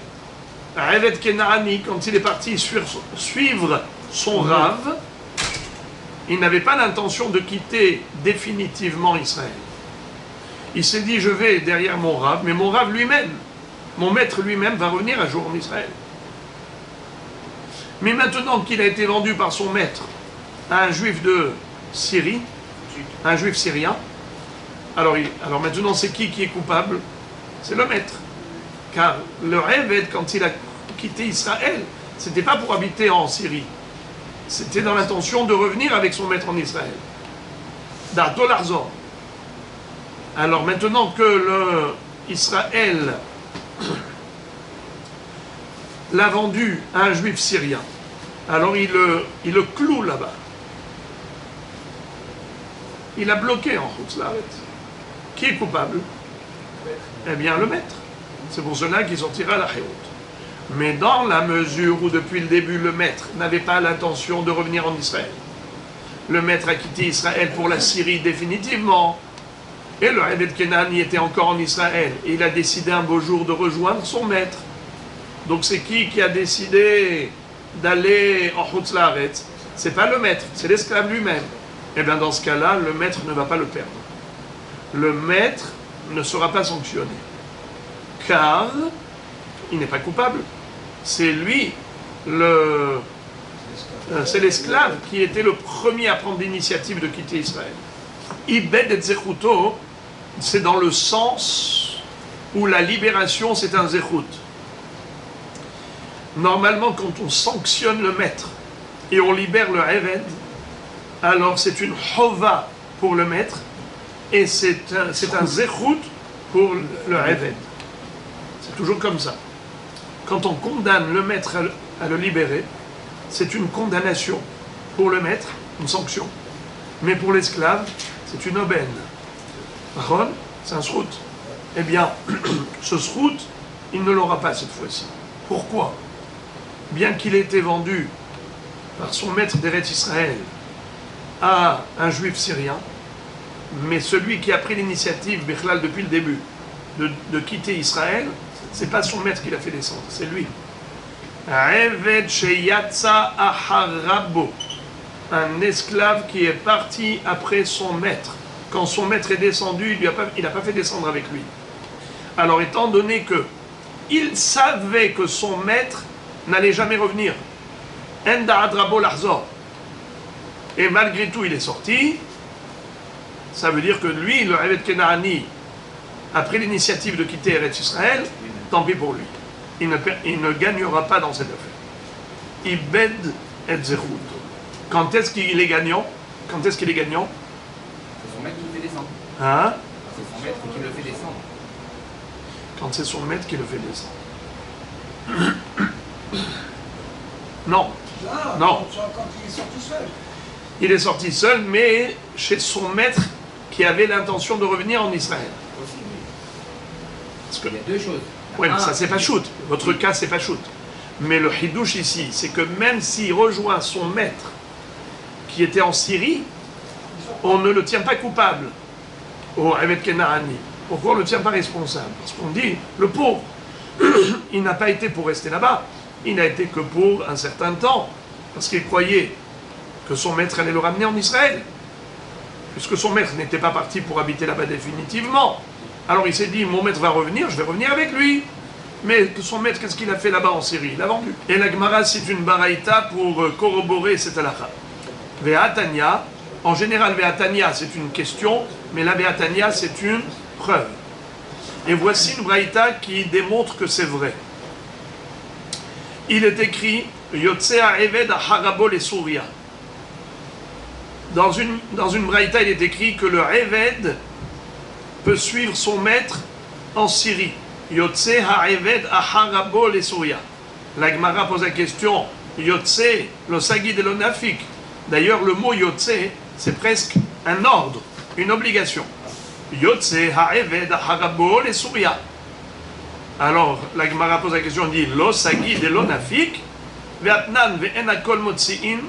Eved Kenaani, quand il est parti suivre son Rav, il n'avait pas l'intention de quitter définitivement Israël. Il s'est dit, je vais derrière mon Rav, mais mon Rav lui-même, mon maître lui-même va revenir un jour en Israël. Mais maintenant qu'il a été vendu par son maître à un juif de Syrie, un juif syrien, alors maintenant c'est qui est coupable? C'est le maître. Car le Eved, quand il a quitté Israël, c'était pas pour habiter en Syrie. C'était dans l'intention de revenir avec son maître en Israël. D'Arto Larzor. Alors maintenant que Israël l'a vendu à un juif syrien, alors il le cloue là-bas. Il a bloqué en Chutz La'aretz. Qui est coupable? Eh bien le maître. C'est pour cela qu'il sortira la Hirut. Mais dans la mesure où depuis le début le maître n'avait pas l'intention de revenir en Israël, le maître a quitté Israël pour la Syrie définitivement, et le Eved Kenaani était encore en Israël, et il a décidé un beau jour de rejoindre son maître. Donc c'est qui a décidé d'aller en Chutz La'aretz? C'est pas le maître, c'est l'esclave lui-même. Et bien dans ce cas-là, le maître ne va pas le perdre. Le maître ne sera pas sanctionné. Car il n'est pas coupable. C'est lui, c'est l'esclave qui était le premier à prendre l'initiative de quitter Israël. Ibed et Zechuto, c'est dans le sens où la libération c'est un zéchout. Normalement, quand on sanctionne le maître et on libère le Eved, alors c'est une chova pour le maître et c'est un zéchout pour le Eved. C'est toujours comme ça. Quand on condamne le maître à le libérer, c'est une condamnation pour le maître, une sanction. Mais pour l'esclave, c'est une aubaine. Par contre, c'est un srout. Eh bien, ce srout, il ne l'aura pas cette fois-ci. Pourquoi? Bien qu'il ait été vendu par son maître d'Eretz Israël à un juif syrien, mais celui qui a pris l'initiative, Bichlal, depuis le début, de quitter Israël, c'est pas son maître qui l'a fait descendre, c'est lui. Eved sheyatsa acharabo, un esclave qui est parti après son maître. Quand son maître est descendu, il n'a pas fait descendre avec lui. Alors, étant donné que il savait que son maître n'allait jamais revenir, Enda adrabo lahzor, et malgré tout il est sorti, ça veut dire que lui, le Eved Kenaani, a pris l'initiative de quitter Eretz Israël, tant pis pour lui. Il ne gagnera pas dans cette affaire. Ibed et zerut. Quand est-ce qu'il est gagnant? Quand est-ce qu'il est gagnant? C'est son maître qui le fait descendre. Hein? C'est son maître qui le fait descendre. Quand c'est son maître qui le fait descendre. Non. Ah, Non. Quand il est sorti seul. Il est sorti seul, mais chez son maître qui avait l'intention de revenir en Israël. Aussi, oui. Parce que, Il y a deux choses. ouais, mais Un, ça c'est pas shoot. Votre cas c'est pas shoot. Mais le hidouche ici, c'est que même s'il rejoint son maître qui était en Syrie, on ne le tient pas coupable au Eved Kenaani. Pourquoi on ne le tient pas responsable? Parce qu'on dit, le pauvre, il n'a pas été pour rester là-bas, il n'a été que pour un certain temps, parce qu'il croyait que son maître allait le ramener en Israël, puisque son maître n'était pas parti pour habiter là-bas définitivement. Alors il s'est dit, mon maître va revenir, je vais revenir avec lui. Mais que son maître, qu'est-ce qu'il a fait là-bas en Syrie? Il l'a vendu. Et la Gemara, c'est une baraïta pour corroborer cette halakha. Ve'atania, en général, Ve'atania, c'est une question, mais la Ve'atania, c'est une preuve. Et voici une baraïta qui démontre que c'est vrai. Il est écrit, Yotzea Eved Harabo les Souria. Dans une baraïta, il est écrit que le Eved peut suivre son maître en Syrie. Yotse ha'eved aharabo les Souria. La Gemara pose la question, Yotse, le sagid et le nafik. D'ailleurs, le mot Yotse, c'est presque un ordre, une obligation. Yotse ha'eved aharabo les Souria. Alors, la Gemara pose la question, dit, lo sagid et lo nafik, ve'atnan ve'enakol motzi'in.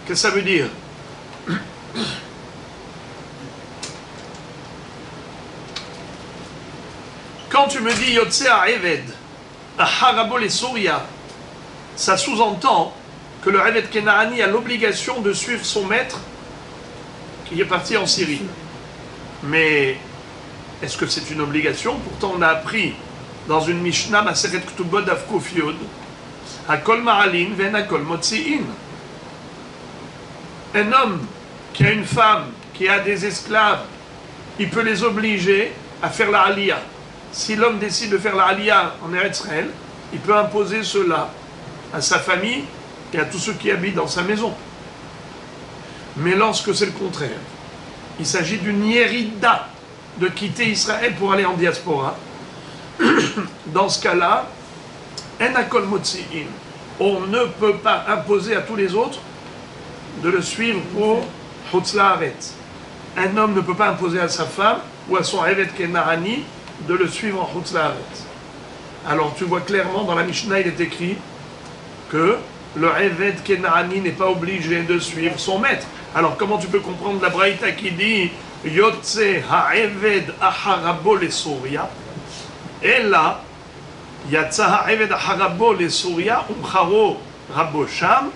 Qu'est-ce que ça veut dire? Quand tu me dis Yotse Eved, Harabo les Souria, ça sous-entend que le Eved Kenaani a l'obligation de suivre son maître qui est parti en Syrie. Mais est-ce que c'est une obligation? Pourtant on a appris dans une Mishnah, Maseret Ktubot Avkuf Yod, Hakol Ma'alin ven Hakol Motzi'in. Un homme qui a une femme, qui a des esclaves, il peut les obliger à faire la aliyah. Si l'homme décide de faire la aliyah en Eretz Israël, il peut imposer cela à sa famille et à tous ceux qui habitent dans sa maison. Mais lorsque c'est le contraire, il s'agit d'une yérida, de quitter Israël pour aller en diaspora. Dans ce cas-là, en akol motzi'in, on ne peut pas imposer à tous les autres de le suivre pour Chutz La'aretz. Un homme ne peut pas imposer à sa femme ou à son Eved Kenaani de le suivre en Chutz La'aretz. Alors tu vois clairement dans la Mishnah, il est écrit que le Eved Kenaani n'est pas obligé de suivre son maître. Alors comment tu peux comprendre la Braïta qui dit Yotze ha'eved aharabo les Souria? Et là, Yatsa ha'eved aharabo les Souria umcharo rabo sham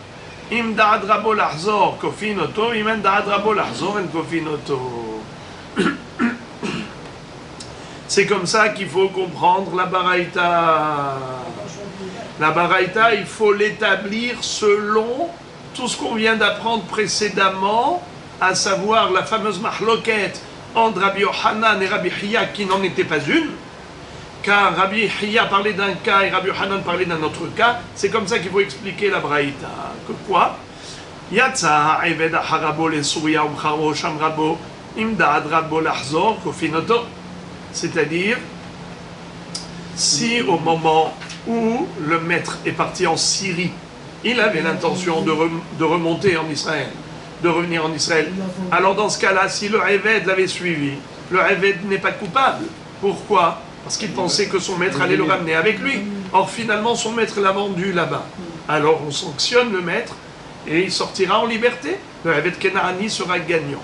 im da'ad rabo lahzor kofin oto im da'ad rabo lahzor en kofin oto. C'est comme ça qu'il faut comprendre la Baraïta. La Baraïta, il faut l'établir selon tout ce qu'on vient d'apprendre précédemment, à savoir la fameuse mahloket entre Rabbi Yochanan et Rabbi Hiya, qui n'en était pas une, car Rabbi Hiya parlait d'un cas et Rabbi Hanan parlait d'un autre cas, c'est comme ça qu'il faut expliquer la braïta. Que quoi? Yatsa ha'eved ha'harabo le'suya u'mcharo sham rabo imdad rabo lahzor kofinoto. C'est-à-dire, si au moment où le maître est parti en Syrie, il avait l'intention de remonter en Israël, de revenir en Israël, alors dans ce cas-là, si le Eved l'avait suivi, le Eved n'est pas coupable. Pourquoi? Parce qu'il pensait que son maître allait le ramener avec lui. Or, finalement, son maître l'a vendu là-bas. Alors, on sanctionne le maître et il sortira en liberté. Le Eved Kenaani sera gagnant.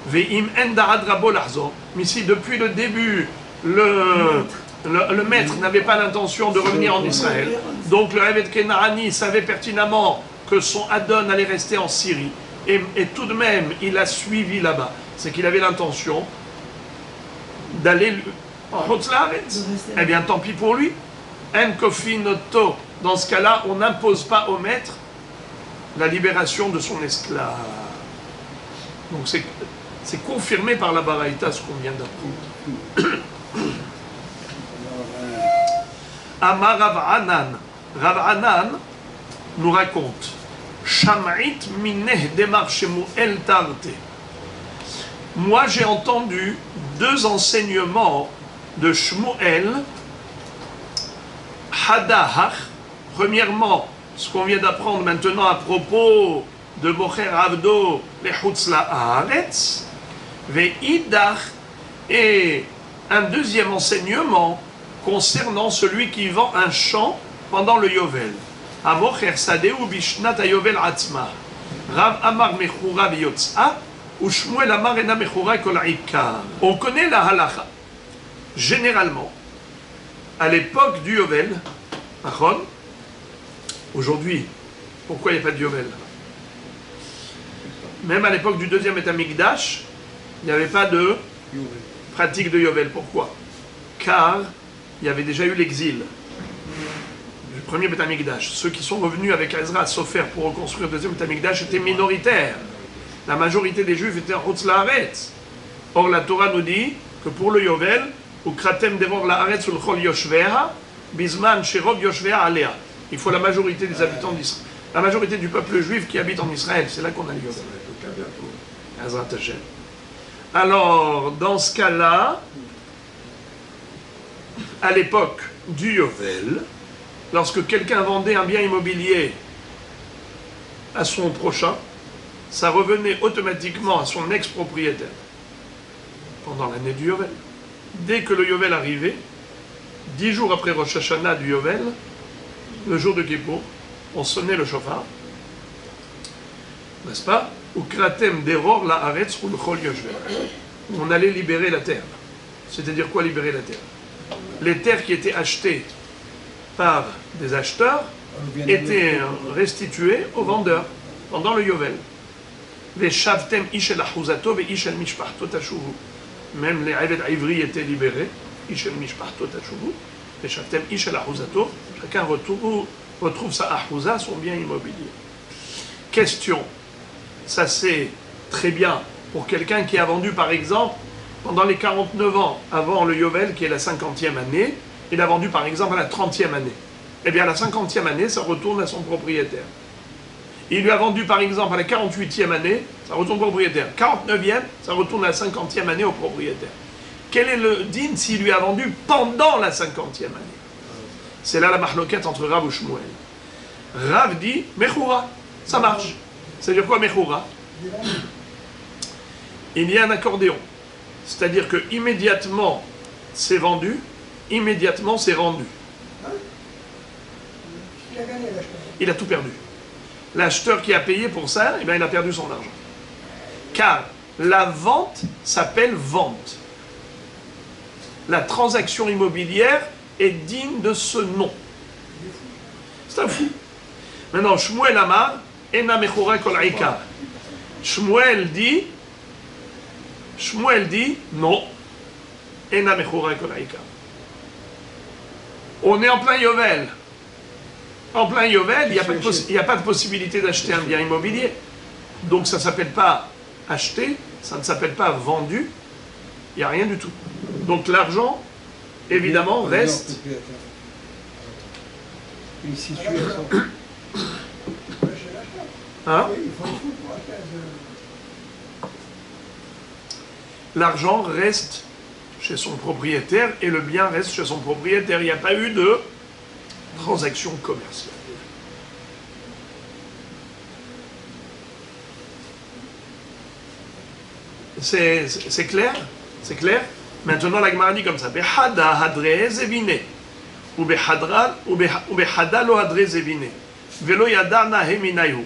Ve'im enda'ad rabo lahzor. Mais si depuis le début, le maître n'avait pas l'intention de revenir en Israël, donc le Eved Kenaani savait pertinemment que son Adon allait rester en Syrie, et tout de même, il a suivi là-bas. C'est qu'il avait l'intention d'aller en Hotz-Laaretz. Eh bien, tant pis pour lui. En kofinoto. Dans ce cas-là, on n'impose pas au maître la libération de son esclave. Donc c'est confirmé par la Baraïta ce qu'on vient d'apprendre. Amar Rav Anan. Rav Anan nous raconte Sham'it mineh demar Shemuel tarte. Moi j'ai entendu deux enseignements de Shmuel Hadahach. Premièrement, ce qu'on vient d'apprendre maintenant à propos de Mocher Avdo lechutz la'aretz, ve'idach, et un deuxième enseignement concernant celui qui vend un champ pendant le Yovel. Amocher sadeu bishnat hayovel atzma. Rav amar mechura biyotza, ou Shmuel amar ena mechura kol ikar. On connaît la halacha. Généralement, à l'époque du Yovel, aujourd'hui, pourquoi il n'y a pas de Yovel? Même à l'époque du deuxième Beth Amikdash, il n'y avait pas de pratique de Yovel. Pourquoi? Car il y avait déjà eu l'exil du premier Beth Amikdash. Ceux qui sont revenus avec Ezra Sofer pour reconstruire le deuxième Beth Amikdash étaient minoritaires. La majorité des Juifs étaient en Hotz Laaretz. Or, la Torah nous dit que pour le Yovel, Ukratem devor laaretz ul chol yoshveha, bisman sherov yoshveha alea. Il faut la majorité des habitants d'Israël. La majorité du peuple juif qui habite en Israël, c'est là qu'on a le Yovel. Alors, dans ce cas-là, à l'époque du Yovel, lorsque quelqu'un vendait un bien immobilier à son prochain, ça revenait automatiquement à son ex-propriétaire pendant l'année du Yovel. Dès que le Yovel arrivait, 10 jours après Rosh Hashanah du Yovel, le jour de Kippour, on sonnait le chauffard, n'est-ce pas? Ukratem deror la haaretz ul chol yoshveha. On allait libérer la terre. C'est-à-dire quoi libérer la terre? Les terres qui étaient achetées par des acheteurs étaient restituées aux vendeurs pendant le Yovel. Veshavtem ish el achuzato ve ish el mishpachto tashuvu. Même les Eved Ivri étaient libérés. Ish el mishpachto tashuvu. Veshavtem ish el achuzato. Chacun retrouve sa achuza, son bien immobilier. Question. Ça c'est très bien pour quelqu'un qui a vendu par exemple pendant les 49 ans avant le Yovel qui est la 50e année, il a vendu par exemple à la 30e année. Eh bien à la 50e année ça retourne à son propriétaire. Il lui a vendu par exemple à la 48e année, ça retourne au propriétaire. 49e, ça retourne à la 50e année au propriétaire. Quel est le din s'il lui a vendu pendant la 50e année? C'est là la mahloquette entre Rav et Shmuel. Rav dit Mechura, ça marche. C'est-à-dire quoi Mechura? Il y a un accordéon. C'est-à-dire que immédiatement c'est vendu, immédiatement c'est rendu. Il a tout perdu. L'acheteur qui a payé pour ça, eh bien, il a perdu son argent. Car la vente s'appelle vente. La transaction immobilière est digne de ce nom. C'est un fou. Maintenant, Shmuel Amar, Ena Mechora Kol Ikar. Shmuel dit, non, Ena Mechora Kol Ikar. On est en plein Yovel. En plein Yovel, il n'y a pas de possibilité d'acheter un bien immobilier. Donc ça ne s'appelle pas acheté, ça ne s'appelle pas vendu, il n'y a rien du tout. Donc l'argent évidemment, reste. Il s'y suit à son- Hein? Oui, il faut tout pour acheter L'argent reste chez son propriétaire et le bien reste chez son propriétaire. Il n'y a pas eu de transaction commerciale. C'est clair? C'est clair? Maintenant, la Gemara dit comme ça. Behada hadre zevine. Ou behada lo hadre zevine. Velo yada nahe minayu.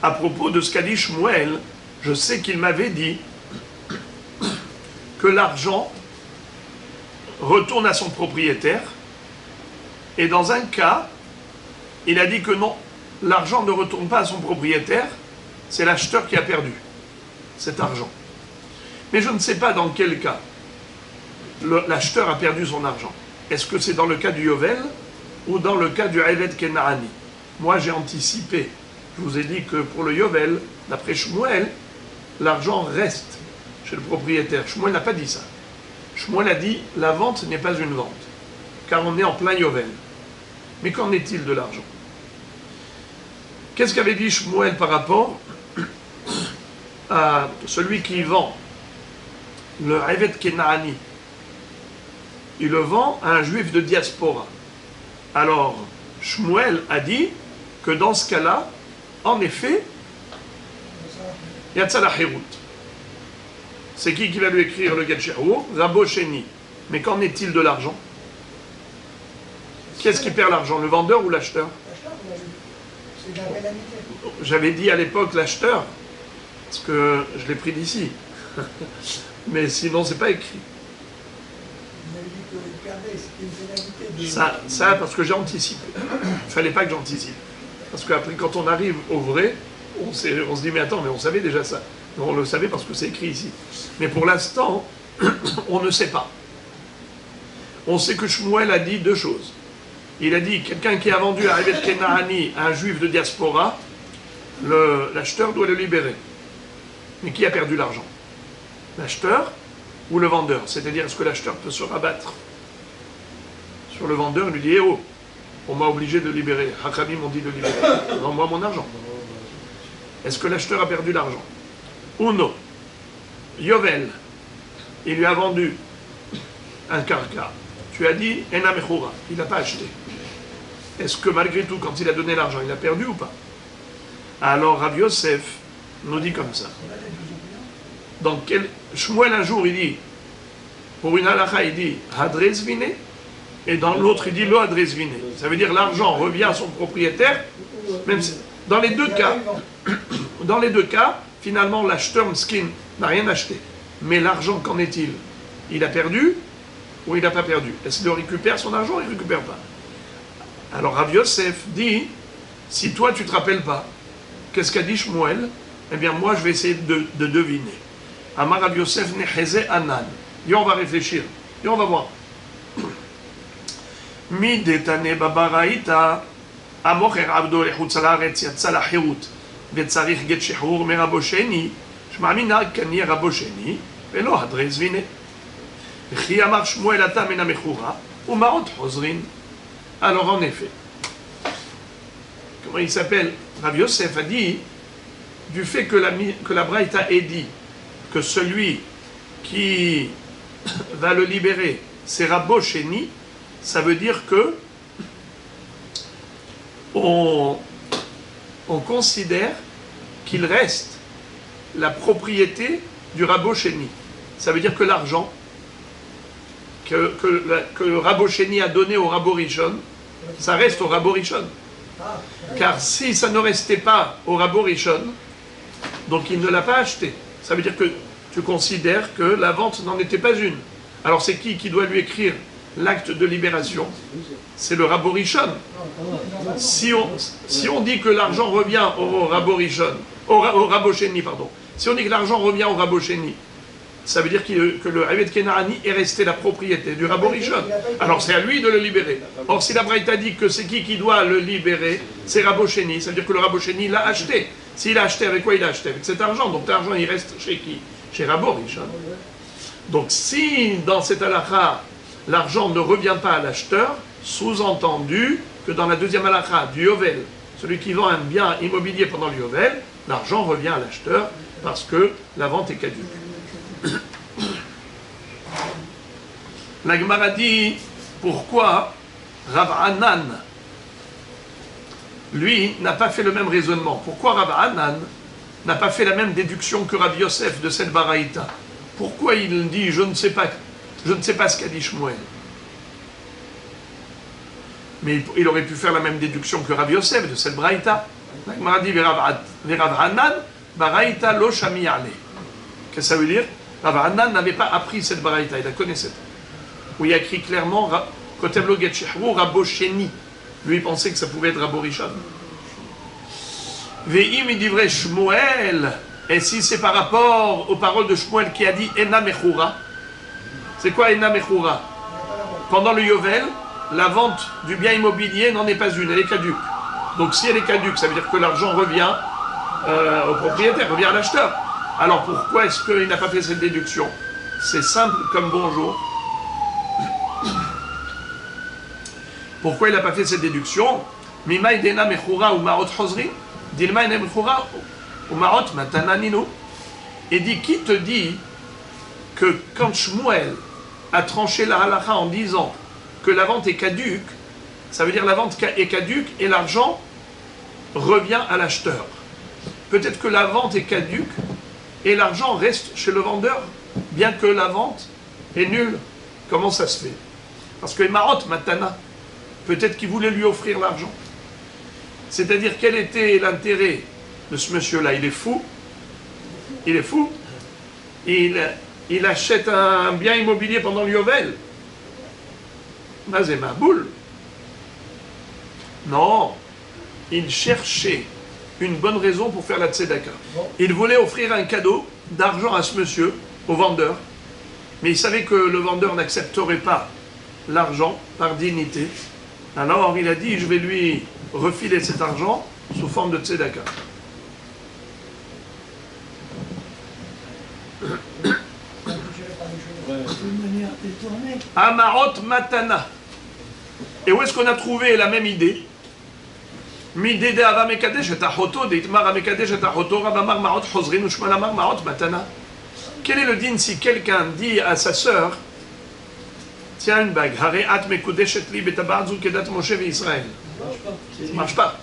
À propos de ce qu'a dit Shmuel, je sais qu'il m'avait dit que l'argent retourne à son propriétaire. Et dans un cas, il a dit que non, l'argent ne retourne pas à son propriétaire, c'est l'acheteur qui a perdu cet argent. Mais je ne sais pas dans quel cas l'acheteur a perdu son argent. Est-ce que c'est dans le cas du Yovel ou dans le cas du Eved Kenaani? Moi j'ai anticipé. Je vous ai dit que pour le Yovel, d'après Shmuel, l'argent reste chez le propriétaire. Shmuel n'a pas dit ça. Shmuel a dit la vente n'est pas une vente, car on est en plein Yovel. Mais qu'en est-il de l'argent? Qu'est-ce qu'avait dit Shmuel par rapport à celui qui vend le Eved Kenaani? Il le vend à un juif de diaspora. Alors, Shmuel a dit que dans ce cas-là, en effet, Yatsa la Hirut. C'est qui va lui écrire le Get Shehour? Rabo Sheni. Mais qu'en est-il de l'argent? Qui est-ce qui perd l'argent? Le vendeur ou l'acheteur? C'est la pénalité. J'avais dit à l'époque l'acheteur, parce que je l'ai pris d'ici. Mais sinon, c'est pas écrit. Vous avez dit qu'il perdait, c'était une pénalité. Ça, parce que j'ai anticipé. Il ne fallait pas que j'anticipe. Parce qu'après, quand on arrive au vrai, on se dit, mais attends, mais on savait déjà ça. On le savait parce que c'est écrit ici. Mais pour l'instant, on ne sait pas. On sait que Shmuel a dit deux choses. Il a dit, quelqu'un qui a vendu à Eved Kenaani à un juif de diaspora, l'acheteur doit le libérer. Mais qui a perdu l'argent? L'acheteur ou le vendeur? C'est-à-dire, est-ce que l'acheteur peut se rabattre sur le vendeur et lui dire, eh oh, on m'a obligé de libérer. Hakami m'ont dit de libérer. Rends-moi mon argent. Est-ce que l'acheteur a perdu l'argent? Ou non? Yovel, il lui a vendu un karka. Tu as dit, Ena Mechura, il n'a pas acheté. Est-ce que malgré tout, quand il a donné l'argent, il a perdu ou pas? Alors Rav Yosef nous dit comme ça. Dans quel... Shmuel un jour il dit, pour une halakha il dit Hadrez vine, et dans l'autre il dit Lo Hadrez vine. Ça veut dire l'argent revient à son propriétaire, même si, dans les deux cas, finalement l'acheteur Mskin n'a rien acheté. Mais l'argent, qu'en est-il? Il a perdu ou il n'a pas perdu? Est-ce qu'il récupère son argent ou il ne récupère pas? Alors Rav Yosef dit, si toi tu ne te rappelles pas, qu'est-ce qu'a dit Shmuel? Eh bien moi je vais essayer de deviner. Amar Rav Yosef neheze anan. Et on va réfléchir. Et on va voir. Mi detane babaraita amocher abdo lechutz laaretz yatsa lahirut vetzarich get shehur merabo sheni shma'amina kani rabo sheni velo hadrez vine. Chi amar Shmuel ata mena mechura umaot hozrin. Alors en effet, comment il s'appelle? Rav Yosef a dit, du fait que la Braïta ait dit que celui qui va le libérer, c'est Rabo Sheni, ça veut dire que on considère qu'il reste la propriété du Rabo Sheni. Ça veut dire que l'argent que le Rabo Sheni a donné au Rabo Rishon, ça reste au Rabo Rishon. Car si ça ne restait pas au Rabo Rishon, donc il ne l'a pas acheté. Ça veut dire que tu considères que la vente n'en était pas une. Alors c'est qui doit lui écrire l'acte de libération? C'est le Rabo Rishon. Si on dit que l'argent revient au Rabo Rishon, au Rabo Sheni, pardon. Si on dit que l'argent revient au Rabo Sheni, ça veut dire que le Eved Kenaani est resté la propriété du Rabo Rishon. Alors c'est à lui de le libérer. Or si la Braïta dit que c'est qui doit le libérer, c'est Rabo Sheni. Ça veut dire que le Rabo Sheni l'a acheté. S'il a acheté, avec quoi il a acheté? Avec cet argent. Donc l'argent il reste chez qui? Chez Rabo Rishon. Donc si dans cette halakha, l'argent ne revient pas à l'acheteur, sous-entendu que dans la deuxième halakha du Yovel, celui qui vend un bien immobilier pendant le Yovel, l'argent revient à l'acheteur parce que la vente est caduque. La Gemara dit pourquoi Rav Hanan, lui, n'a pas fait le même raisonnement. Pourquoi Rav Hanan n'a pas fait la même déduction que Rav Yosef de cette baraïta? Pourquoi il dit je ne sais pas ce qu'a dit Shmuel? Mais il aurait pu faire la même déduction que Rav Yosef de cette baraïta. La Gemara dit Rav Hanan baraïta lo shami ale. Qu'est-ce que ça veut dire? Rav Hanan n'avait pas appris cette baraïta, il la connaissait. Où il y a écrit clairement Kotev lo get shehru Rabo Sheni. Lui, il pensait que ça pouvait être Rabo Rishon. Ve'im il dit vrai Shmuel. Et si c'est par rapport aux paroles de Shmuel qui a dit Ena Mechura. C'est quoi Ena Mechura? Pendant le Yovel, la vente du bien immobilier n'en est pas une, elle est caduque. Donc si elle est caduque, ça veut dire que l'argent revient au propriétaire, revient à l'acheteur. Alors pourquoi est-ce qu'il n'a pas fait cette déduction? C'est simple comme bonjour. Pourquoi il n'a pas fait cette déduction? Mimai dena mechura ou marot chosri, dilma ene mechura ou marot matananinu. Et dit, qui te dit que quand Shmuel a tranché la halakha en disant que la vente est caduque, ça veut dire la vente est caduque et l'argent revient à l'acheteur. Peut-être que la vente est caduque et l'argent reste chez le vendeur, bien que la vente est nulle. Comment ça se fait? Parce que marot matana, peut-être qu'il voulait lui offrir l'argent. C'est-à-dire, quel était l'intérêt de ce monsieur-là? Il est fou. Il est fou. Il achète un bien immobilier pendant le Yovel. Mazé ma boule. Non. Il cherchait une bonne raison pour faire la tzedaka. Il voulait offrir un cadeau d'argent à ce monsieur, au vendeur. Mais il savait que le vendeur n'accepterait pas l'argent par dignité. Alors il a dit, je vais lui refiler cet argent sous forme de tzedaka. Amarot matana. Et où est-ce qu'on a trouvé la même idée? Midede ava mekadesh et achoto, deitmar mekadesh et achoto, rabamar marot chosrin, ushmalamar marot matana. Quel est le din si quelqu'un dit à sa sœur, tiens une bague, hareat mekudeshet li betabarzu kedat Moshe ve Israël. Ça marche pas.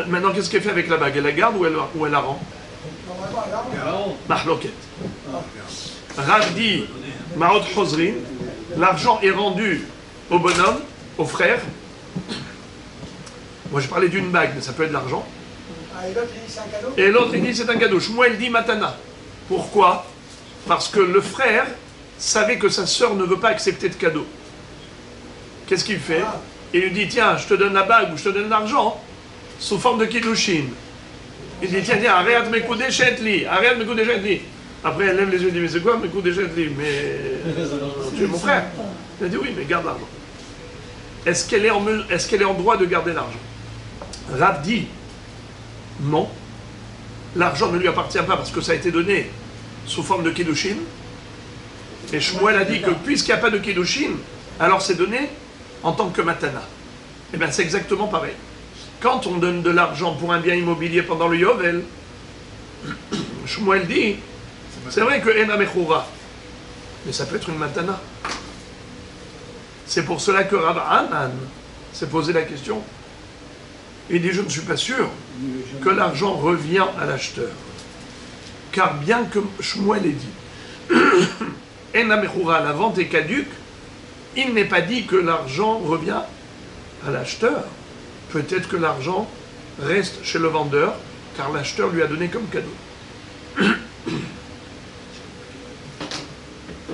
Maintenant, qu'est-ce qu'elle fait avec la bague? Elle la garde ou elle la rend? Mahloket. Rav dit, marot chosrin, l'argent est rendu au bonhomme, au frère. Moi j'ai parlé d'une bague, mais ça peut être de l'argent. Et l'autre il dit c'est un cadeau. Shmuel dit matana. Pourquoi? Parce que le frère savait que sa sœur ne veut pas accepter de cadeau. Qu'est-ce qu'il fait? Il lui dit tiens, je te donne la bague ou je te donne l'argent sous forme de kiddushin. Il dit tiens, arrête mes coups d'échette li, arrête mes coups d'échette li. Après elle lève les yeux et dit mais c'est quoi mes coups d'échette li? Mais tu es mon frère. Il a dit oui, mais garde l'argent. Est-ce qu'elle est en droit de garder l'argent? Rav dit non. L'argent ne lui appartient pas parce que ça a été donné sous forme de kiddushin. Et Shmuel a dit que puisqu'il n'y a pas de kiddushin, alors c'est donné en tant que matana. Eh bien c'est exactement pareil. Quand on donne de l'argent pour un bien immobilier pendant le Yovel, Shmuel dit, c'est vrai que Ena Mechura, mais ça peut être une matana. C'est pour cela que Rav Hanan s'est posé la question. Il dit, je ne suis pas sûr que l'argent revient à l'acheteur. Car bien que Shmuel ait dit, Ena Mechura, la vente est caduque, il n'est pas dit que l'argent revient à l'acheteur. Peut-être que l'argent reste chez le vendeur, car l'acheteur lui a donné comme cadeau.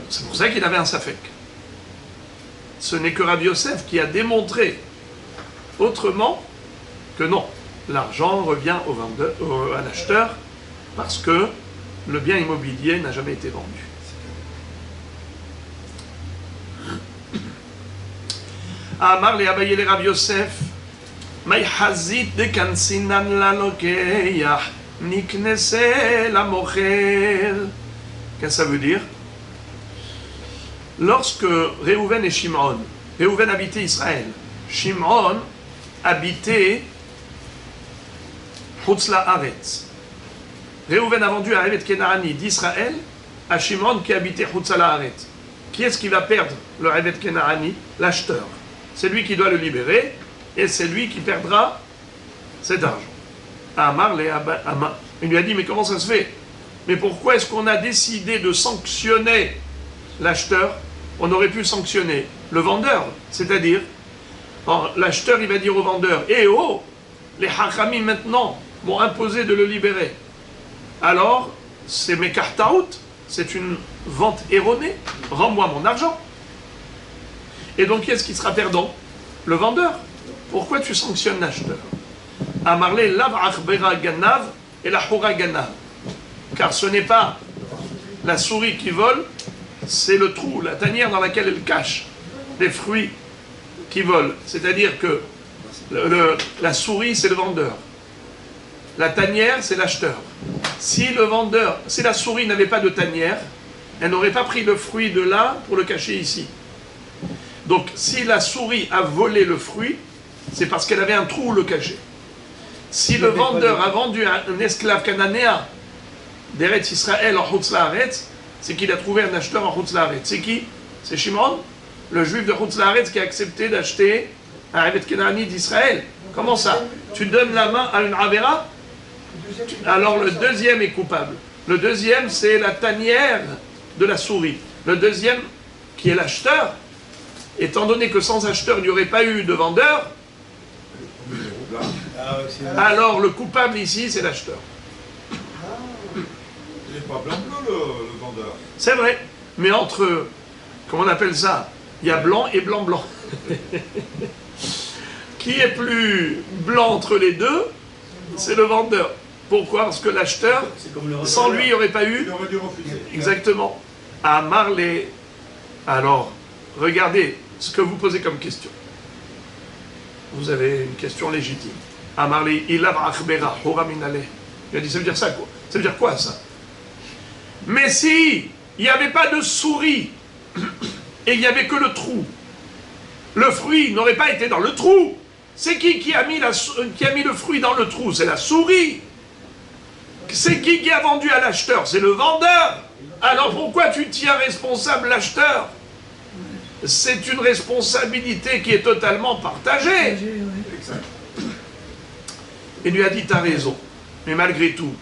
C'est pour ça qu'il avait un safek. Ce n'est que Rabbi Yosef qui a démontré autrement que non, l'argent revient au vendeur, à l'acheteur, parce que le bien immobilier n'a jamais été vendu. Amar le Abaye le Rabbi Yosef, May hazit de kansinan la lokeyah, niknese la mochel. Qu'est-ce que ça veut dire? lorsque Réhouven et Shimon, Réhouven habitait Israël, Shimon habitait Chutz La'aretz. Réhouven a vendu un Evet Kenaani d'Israël à Shimon qui habitait Chutz La'aretz. Qui est-ce qui va perdre le Evet Kenaani? L'acheteur. C'est lui qui doit le libérer et c'est lui qui perdra cet argent. Il lui a dit, mais comment ça se fait? Mais pourquoi est-ce qu'on a décidé de sanctionner l'acheteur? On aurait pu sanctionner le vendeur, c'est-à-dire, l'acheteur il va dire au vendeur, eh oh, les Hachamim maintenant m'ont imposé de le libérer. Alors, c'est mes kartaout, c'est une vente erronée, rends-moi mon argent. Et donc, qui est-ce qui sera perdant? Le vendeur. Pourquoi tu sanctionnes l'acheteur? Amarle lav achbera ganav et la hora ganav. Car ce n'est pas la souris qui vole, c'est le trou, la tanière dans laquelle elle cache les fruits qui volent. C'est-à-dire que la souris, c'est le vendeur. La tanière, c'est l'acheteur. Si la souris n'avait pas de tanière, elle n'aurait pas pris le fruit de là pour le cacher ici. Donc, si la souris a volé le fruit, c'est parce qu'elle avait un trou où le cacher. Si le vendeur a vendu un esclave cananéen d'Eretz Israël en Chutz La'aretz, c'est qu'il a trouvé un acheteur en Chutz La'aretz. C'est qui? C'est Shimon, le juif de Chutz La'aretz qui a accepté d'acheter un Evet Kenaani d'Israël. Comment ça? Tu donnes la main à une Avera? Alors le deuxième est coupable. Le deuxième, c'est la tanière de la souris. Le deuxième, qui est l'acheteur, étant donné que sans acheteur, il n'y aurait pas eu de vendeur, alors le coupable ici, c'est l'acheteur. Il n'est pas blanc-bleu le vendeur. C'est vrai, mais entre, comment on appelle ça? Il y a blanc et blanc-blanc. Qui est plus blanc entre les deux? C'est le vendeur. Pourquoi? Parce que l'acheteur, sans lui, il n'y aurait pas eu. Il aurait dû refuser. Exactement. À Marley. Alors, regardez ce que vous posez comme question. Vous avez une question légitime. À Marley, il a dit, ça veut dire ça quoi? Ça veut dire quoi ça? Mais si il n'y avait pas de souris et il n'y avait que le trou, le fruit n'aurait pas été dans le trou. C'est qui a mis le fruit dans le trou? C'est la souris. C'est qui a vendu à l'acheteur? C'est le vendeur. Alors pourquoi tu tiens responsable l'acheteur? C'est une responsabilité qui est totalement partagée. Il lui a dit, t'as raison. Mais malgré tout,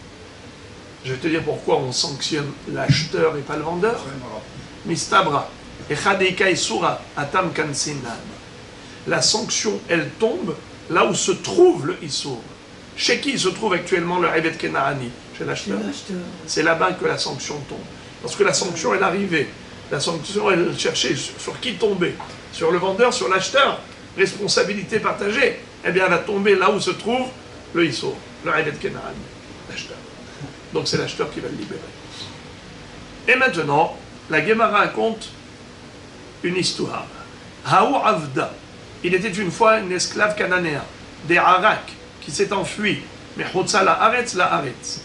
je vais te dire pourquoi on sanctionne l'acheteur et pas le vendeur. Mistabra. Echadeka Isura Atam Kansinan. La sanction, elle tombe là où se trouve le Issour. Chez qui se trouve actuellement le Evet Kenaani? Chez l'acheteur. C'est là-bas que la sanction tombe. Parce que la sanction, elle arrivait. La sanction, elle cherchait sur qui tomber? Sur le vendeur, sur l'acheteur. Responsabilité partagée. Eh bien, elle va tomber là où se trouve le Issour, le Evet Kenaani, l'acheteur. Donc c'est l'acheteur qui va le libérer. Et maintenant, la Gemara raconte une histoire. Haou Avda. Il était une fois un esclave cananéen, des Arak, qui s'est enfui. Mais Chutz La'aretz, La'aretz.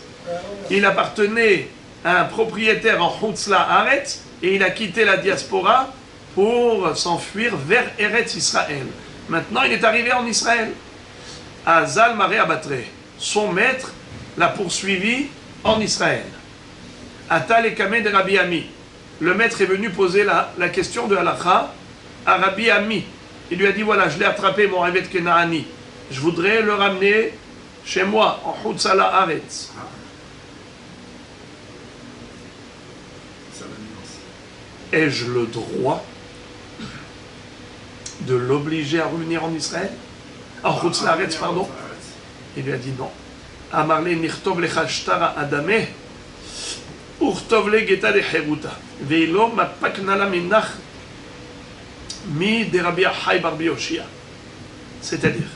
Il appartenait à un propriétaire en Chutz La'aretz et il a quitté la diaspora pour s'enfuir vers Eretz Israël. Maintenant, il est arrivé en Israël. À Zal Maré Abatre. Son maître l'a poursuivi en Israël. Atal et Kameh de Rabbi Ami. Le maître est venu poser la question de Halakha à Rabbi Ami. Il lui a dit, voilà, je l'ai attrapé, mon Evet Kenaani. Je voudrais le ramener chez moi, en Chutz La'aretz. Ai-je le droit de l'obliger à revenir en Israël? En Chutz La'aretz, pardon. Il lui a dit non. Amarle nirtov lecha shtara adameh, urtov le geta de heruta, veilo mapaknala minach mi de Rabbi Achai bar Yoshia. C'est-à-dire,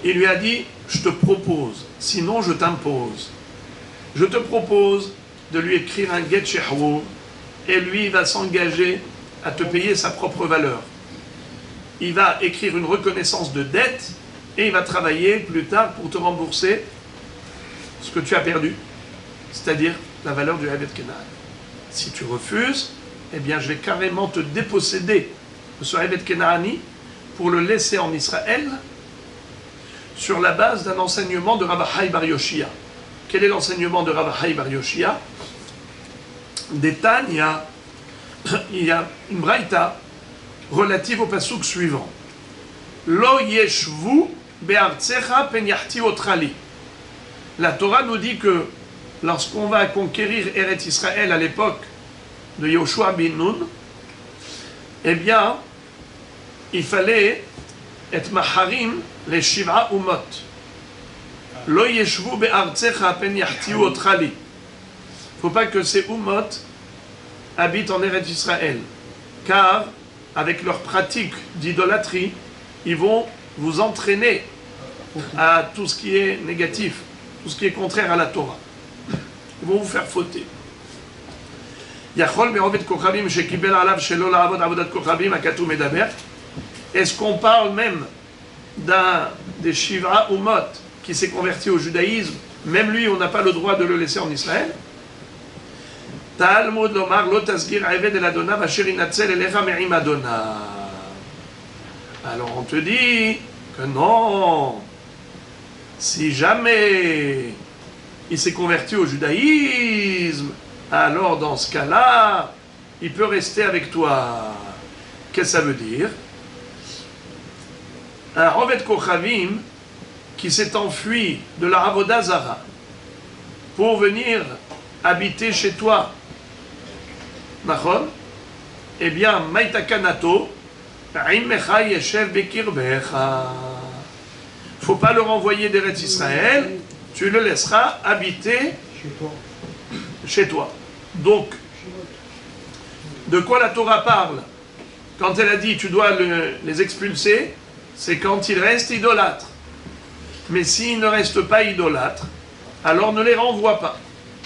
il lui a dit, je te propose, sinon je t'impose. Je te propose de lui écrire un get shehrour et lui il va s'engager à te payer sa propre valeur. Il va écrire une reconnaissance de dette et il va travailler plus tard pour te rembourser ce que tu as perdu, c'est-à-dire la valeur du Evet Kenaani. Si tu refuses, eh bien je vais carrément te déposséder de ce Eved Kenaani pour le laisser en Israël sur la base d'un enseignement de Rabbi Hai Bar Yoshia. Quel est l'enseignement de Rabbi Hai Bar Yoshia? Des Tanya, il y a une braïta relative au pasuk suivant. Lo yeshvu be'artsecha pen yachti otrali. La Torah nous dit que lorsqu'on va conquérir Eretz Israël à l'époque de Yoshua bin Nun, eh bien, il fallait être maharim les Shiv'a Umot. Lo yeshvu be'artsecha pen yachti otrali. Il ne faut pas que ces Umot habitent en Eretz Israël, car avec leur pratique d'idolâtrie, ils vont vous entraîner à tout ce qui est négatif, tout ce qui est contraire à la Torah. Ils vont vous faire fauter. Est-ce qu'on parle même des Shiv'a Umot qui s'est converti au judaïsme? Même lui, on n'a pas le droit de le laisser en Israël. Talmud lomar lo tasgir eved el adonav asher inatzel elecha me'im adonav. Alors on te dit que non. Si jamais il s'est converti au judaïsme, alors dans ce cas-là, il peut rester avec toi. Qu'est-ce que ça veut dire? Un Oved Kochavim qui s'est enfui de la Avodah Zara pour venir habiter chez toi, Nachon? Eh bien, Maïtakanato, Aimecha Yeshev Bekirbecha. Il ne faut pas le renvoyer d'Eretz Israël, tu le laisseras habiter chez toi. Donc, de quoi la Torah parle? Quand elle a dit tu dois les expulser, c'est quand ils restent idolâtres. Mais s'ils ne restent pas idolâtres, alors ne les renvoie pas.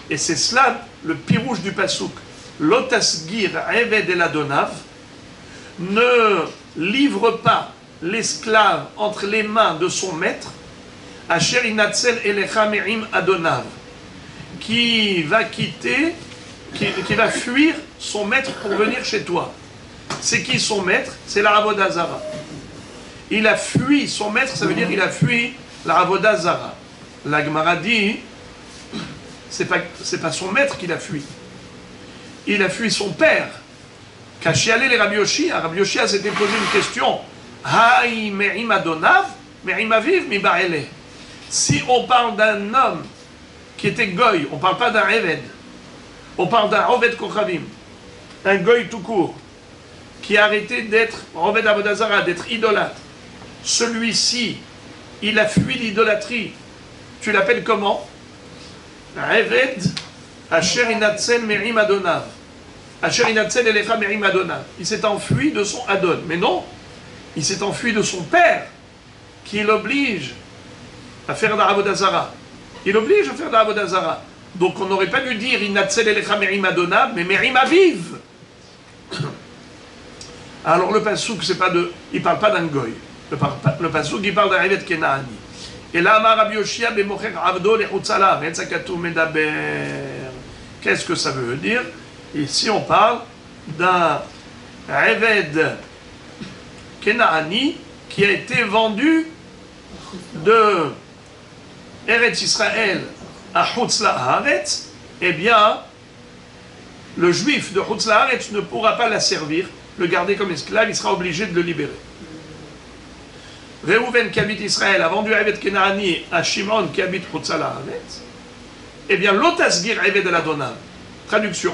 Et c'est cela le pirouge du pasouk. Lotasgir Eved el Adonav, ne livre pas l'esclave entre les mains de son maître, Asher inatzel elecha me'im Adonav, qui va quitter, qui va fuir son maître pour venir chez toi. C'est qui son maître? C'est la Avodah Zara. Il a fui son maître, ça veut dire qu'il a fui la Avodah Zara. La Gemara dit, c'est pas son maître qu'il a fui. Il a fui son père. Kashiale les Rabbi Yoshia. Rabbi Yoshia s'était posé une question. Haï me'im adonav, me'im aviv mi ba'ele. Si on parle d'un homme qui était goy, on ne parle pas d'un Eved, on parle d'un Oved Kochavim, un goy tout court, qui a arrêté d'être Oved Avodah Zara, d'être idolâtre. Celui-ci, il a fui l'idolâtrie. Tu l'appelles comment? Eved Asher inatzel me'im adonav. Asher inatzel elecha me'im adonav. Il s'est enfui de son Adon. Mais non, il s'est enfui de son père, qui l'oblige à faire de la Avodah Zara. Il oblige à faire de la Avodah Zara. Donc on n'aurait pas dû dire inatzel elecha me'im adonav, mais me'im aviv. Alors le pasouk, c'est pas de, il parle pas d'un goy. Le pasouk, il parle d'un Eved Kenaani. Et là, Amar Rabbi Yoshia bemocher avdo lechutzala, ve'etzakatu medaber. Qu'est-ce que ça veut dire? Ici, on parle d'un Eved Kenaani qui a été vendu de Eretz Israël à Chutz La'aretz. Eh bien, le juif de Chutz La'aretz ne pourra pas l'asservir, le garder comme esclave, il sera obligé de le libérer. Reuven qui habite Israël a vendu Eved Kenaani à Shimon qui habite Chutz La'aretz. Eh bien, Lotasgir Eved el Adonav. Traduction.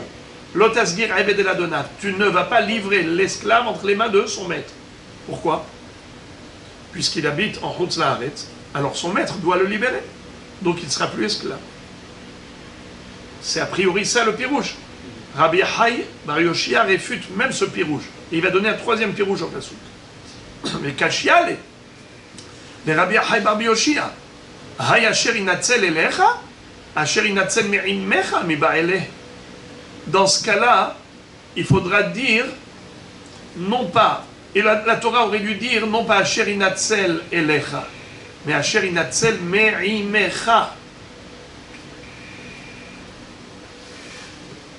Lotasgir Eved el Adonav. Tu ne vas pas livrer l'esclave entre les mains de son maître. Pourquoi? Puisqu'il habite en Chutz La'aretz, alors son maître doit le libérer. Donc il ne sera plus esclave. C'est a priori ça le pirouge. Rabbi Hai Bar Yoshia réfute même ce pirouge. Et il va donner un troisième pirouge en pasouk. Mais Kashiale, les Rabbi Hai Bar Yoshia, Hai asher inatzel elecha, asher inatzel me'imecha mi ba'eleh. Dans ce cas-là, il faudra dire, non pas, et la Torah aurait dû dire, non pas asher inatzel elecha, mais asher inatzel me'imecha.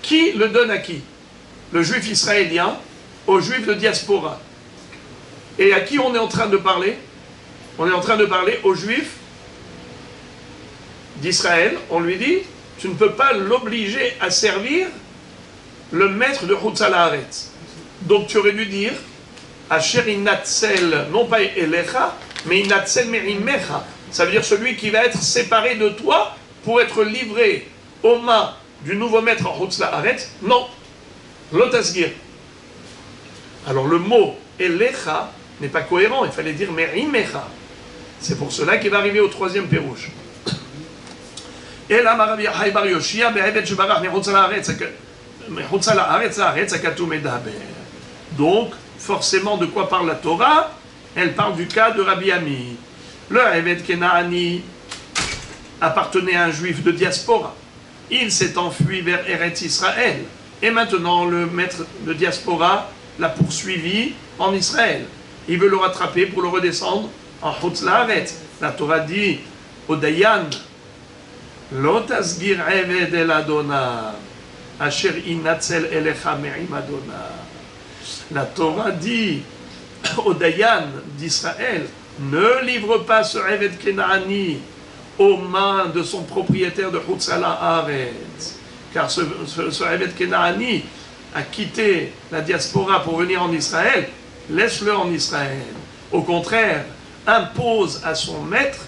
Qui le donne à qui? Le juif israélien au juif de diaspora. Et à qui on est en train de parler? On est en train de parler aux juifs d'Israël. On lui dit, tu ne peux pas l'obliger à servir le maître de Chutz La'aretz. Donc tu aurais dû dire, Asher inatzel, non pas elecha, mais inatzel me'imecha. Ça veut dire celui qui va être séparé de toi pour être livré aux mains du nouveau maître en Chutz La'aretz. Non, lotasgir. Alors le mot elecha n'est pas cohérent, il fallait dire me'imecha. C'est pour cela qu'il va arriver au troisième pérouche. Et là, Rabbi Yochai bar Yoshia, be'eved shebarach mechutz la'aretz hakatuv medaber. Donc, forcément, de quoi parle la Torah? Elle parle du cas de Rabbi Ami. Le Eved Kenaani appartenait à un juif de diaspora. Il s'est enfui vers Eretz Israël. Et maintenant, le maître de diaspora l'a poursuivi en Israël. Il veut le rattraper pour le redescendre en Chutz La'aretz. La Torah dit au Dayan, Lo tasgir eved el Adonav, asher inatzel elecha me'im Adonav. La Torah dit au Dayan d'Israël, ne livre pas ce Eved Kenaani aux mains de son propriétaire de Chutz La'aretz. Car ce Eved Kenaani a quitté la diaspora pour venir en Israël, laisse-le en Israël. Au contraire, impose à son maître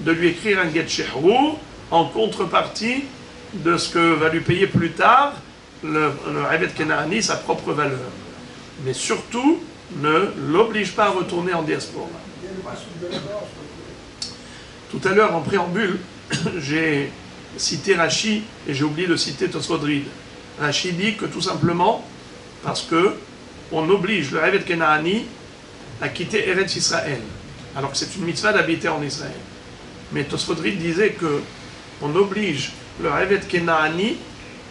de lui écrire un get shehrur en contrepartie de ce que va lui payer plus tard le Eved Kenaani, sa propre valeur. Mais surtout, ne l'oblige pas à retourner en diaspora. Tout à l'heure, en préambule, j'ai cité Rashi et j'ai oublié de citer Tosfot Rid. Rashi dit que tout simplement, parce que on oblige le Eved Kenaani à quitter Eretz Israël, alors que c'est une mitzvah d'habiter en Israël. Mais Tosfot Rid disait que on oblige le Eved Kenaani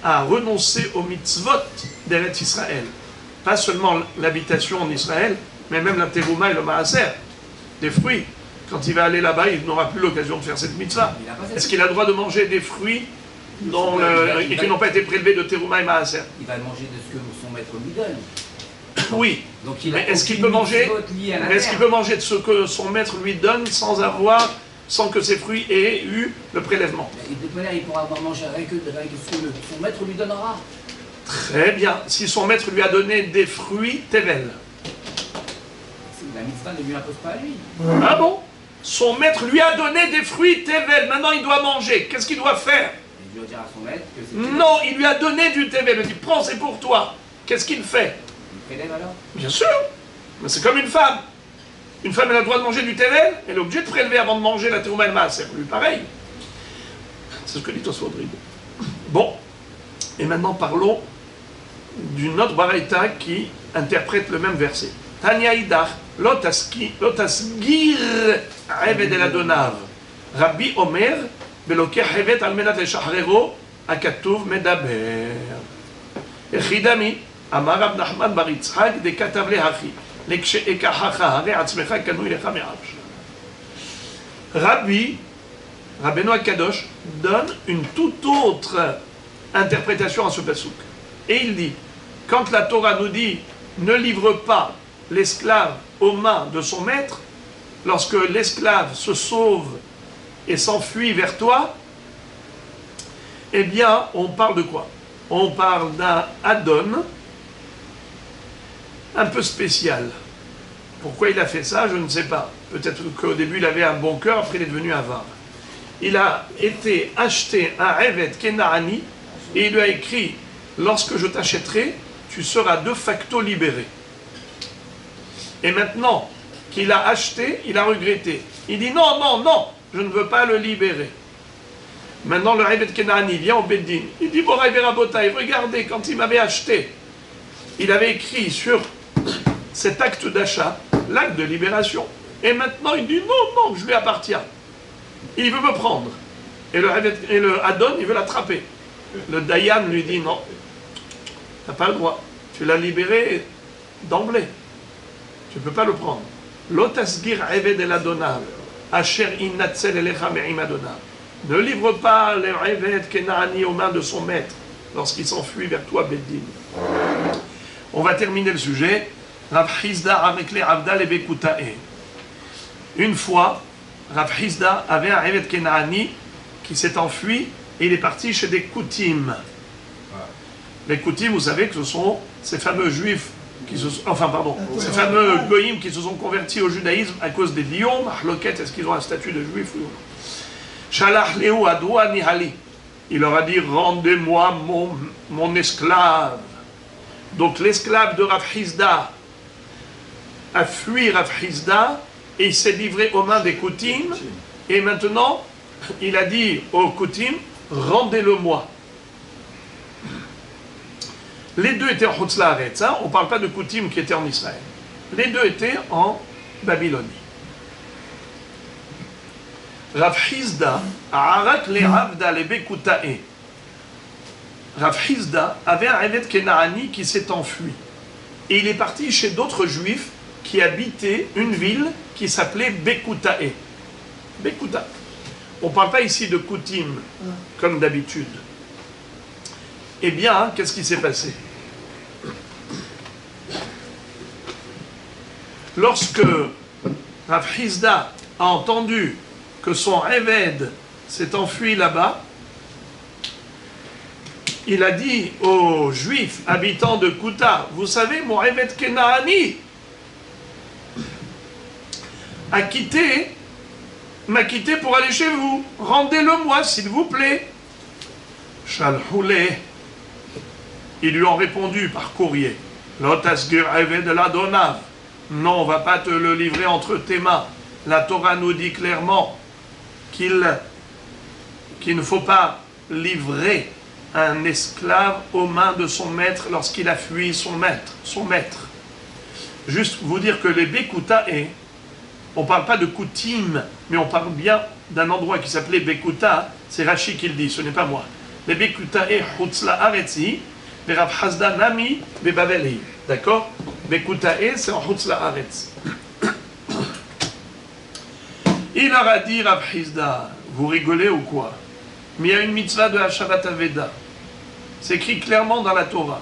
à renoncer aux mitzvot d'Eretz Israël. Pas seulement l'habitation en Israël, mais même la terouma et le maaser, des fruits. Quand il va aller là-bas, il n'aura plus l'occasion de faire cette mitzvah. Est-ce qu'il a le droit de manger des fruits qui n'ont pas été prélevés de terouma et maaser? Il va manger de ce que son maître lui donne. Oui. Donc mais est-ce qu'il peut manger de ce que son maître lui donne sans que ses fruits aient eu le prélèvement? De toute manière, il pourra avoir mangé avec ce que son maître lui donnera. Très bien. Si son maître lui a donné des fruits, tevel. La mitzvah ne lui impose pas à lui. Ah bon? Son maître lui a donné des fruits, tevel. Maintenant, il doit manger. Qu'est-ce qu'il doit faire? Il doit dire à son maître que c'est... Non, il lui a donné du tevel. Il dit, prends, c'est pour toi. Qu'est-ce qu'il fait? Il prélève alors? Bien sûr. Mais c'est comme une femme. Une femme, elle a le droit de manger du tevel. Elle est obligée de prélever avant de manger la terouma et le maaser. Lui, pareil. C'est ce que dit Tosfot Rid. Bon. Et maintenant, parlons d'une autre baraita qui interprète le même verset. Tanya idach, lotasgir eved el Adonav. Rabbi Omer, belokeh evet al menat leshahrero, akatuv medaber. Echidami, amar Rab Nachman bar Yitzhak, de katav lehachi, lekshe ekachacha, hare atzmecha kanui lecha me'avsha. Rabbeinu HaKadosh, donne une toute autre interprétation à ce pasuk. Et il dit, quand la Torah nous dit ne livre pas l'esclave aux mains de son maître, lorsque l'esclave se sauve et s'enfuit vers toi, eh bien, on parle de quoi? On parle d'un Adon un peu spécial. Pourquoi il a fait ça, je ne sais pas. Peut-être qu'au début il avait un bon cœur, après il est devenu avare. Il a été acheté un Eved Kenaani et il lui a écrit: lorsque je t'achèterai, tu seras de facto libéré. Et maintenant qu'il a acheté, il a regretté. Il dit non, non, non, je ne veux pas le libérer. Maintenant le Eved Kenaani vient au Beddin. Il dit Boraï Verabotaï, regardez, quand il m'avait acheté, il avait écrit sur cet acte d'achat l'acte de libération. Et maintenant il dit non, non, je lui appartiens. Il veut me prendre. Et le Adon, il veut l'attraper. Le Dayan lui dit non, tu n'as pas le droit. Tu l'as libéré d'emblée. Tu ne peux pas le prendre. Lotasgir eved el Adonav, asher innatzel elecha me'im Adonav. Ne livre pas le Eved Kenaani aux mains de son maître lorsqu'il s'enfuit vers toi, Beddin. On va terminer le sujet. Rav Hizda avec les Avdal et Bekutae. Une fois, Rav Hizda avait un Evet Kenaani qui s'est enfui et il est parti chez des Koutim. Les Koutim, vous savez que ce sont ces fameux juifs, ces fameux goïms qui se sont convertis au judaïsme à cause des lions. Mahloket, est-ce qu'ils ont un statut de juif ou non? Shalach Lehu Adoua Nihali. Il leur a dit, rendez-moi mon esclave. Donc l'esclave de Rav Hizda a fui Rav Hizda et il s'est livré aux mains des Koutim. Et maintenant, il a dit aux Koutim, rendez-le-moi. Les deux étaient en Chutz La'aretz, hein? On ne parle pas de Koutim qui étaient en Israël. Les deux étaient en Babylonie. Rav Hizda Arak le Avda le Bekutae. Rav Hizda avait un Evet Kenaani qui s'est enfui. Et il est parti chez d'autres juifs qui habitaient une ville qui s'appelait Bekutae. Bekuta. On ne parle pas ici de Koutim comme d'habitude. Eh bien, qu'est-ce qui s'est passé? Lorsque Rav Hizda a entendu que son Eved s'est enfui là-bas, il a dit aux Juifs habitants de Kouta, vous savez, mon Eved Kenaani m'a quitté pour aller chez vous. Rendez-le-moi, s'il vous plaît. Shalhoulé. Ils lui ont répondu par courrier. Lotasgir Eved Ladonav. Non, on ne va pas te le livrer entre tes mains. La Torah nous dit clairement qu'il ne faut pas livrer un esclave aux mains de son maître lorsqu'il a fui son maître. Juste vous dire que les Bekutae, on ne parle pas de Koutim, mais on parle bien d'un endroit qui s'appelait Bekuta, c'est Rashi qui le dit, ce n'est pas moi. Les Bekutae Chutz La'aretzi, les Rav Hizda Nami, les Babeli. D'accord? Bekutae, c'est en Chutz La'aretz. Il leur a dit, Rav Hizda, vous rigolez ou quoi? Mais il y a une mitzvah de Hashavat Aveda. C'est écrit clairement dans la Torah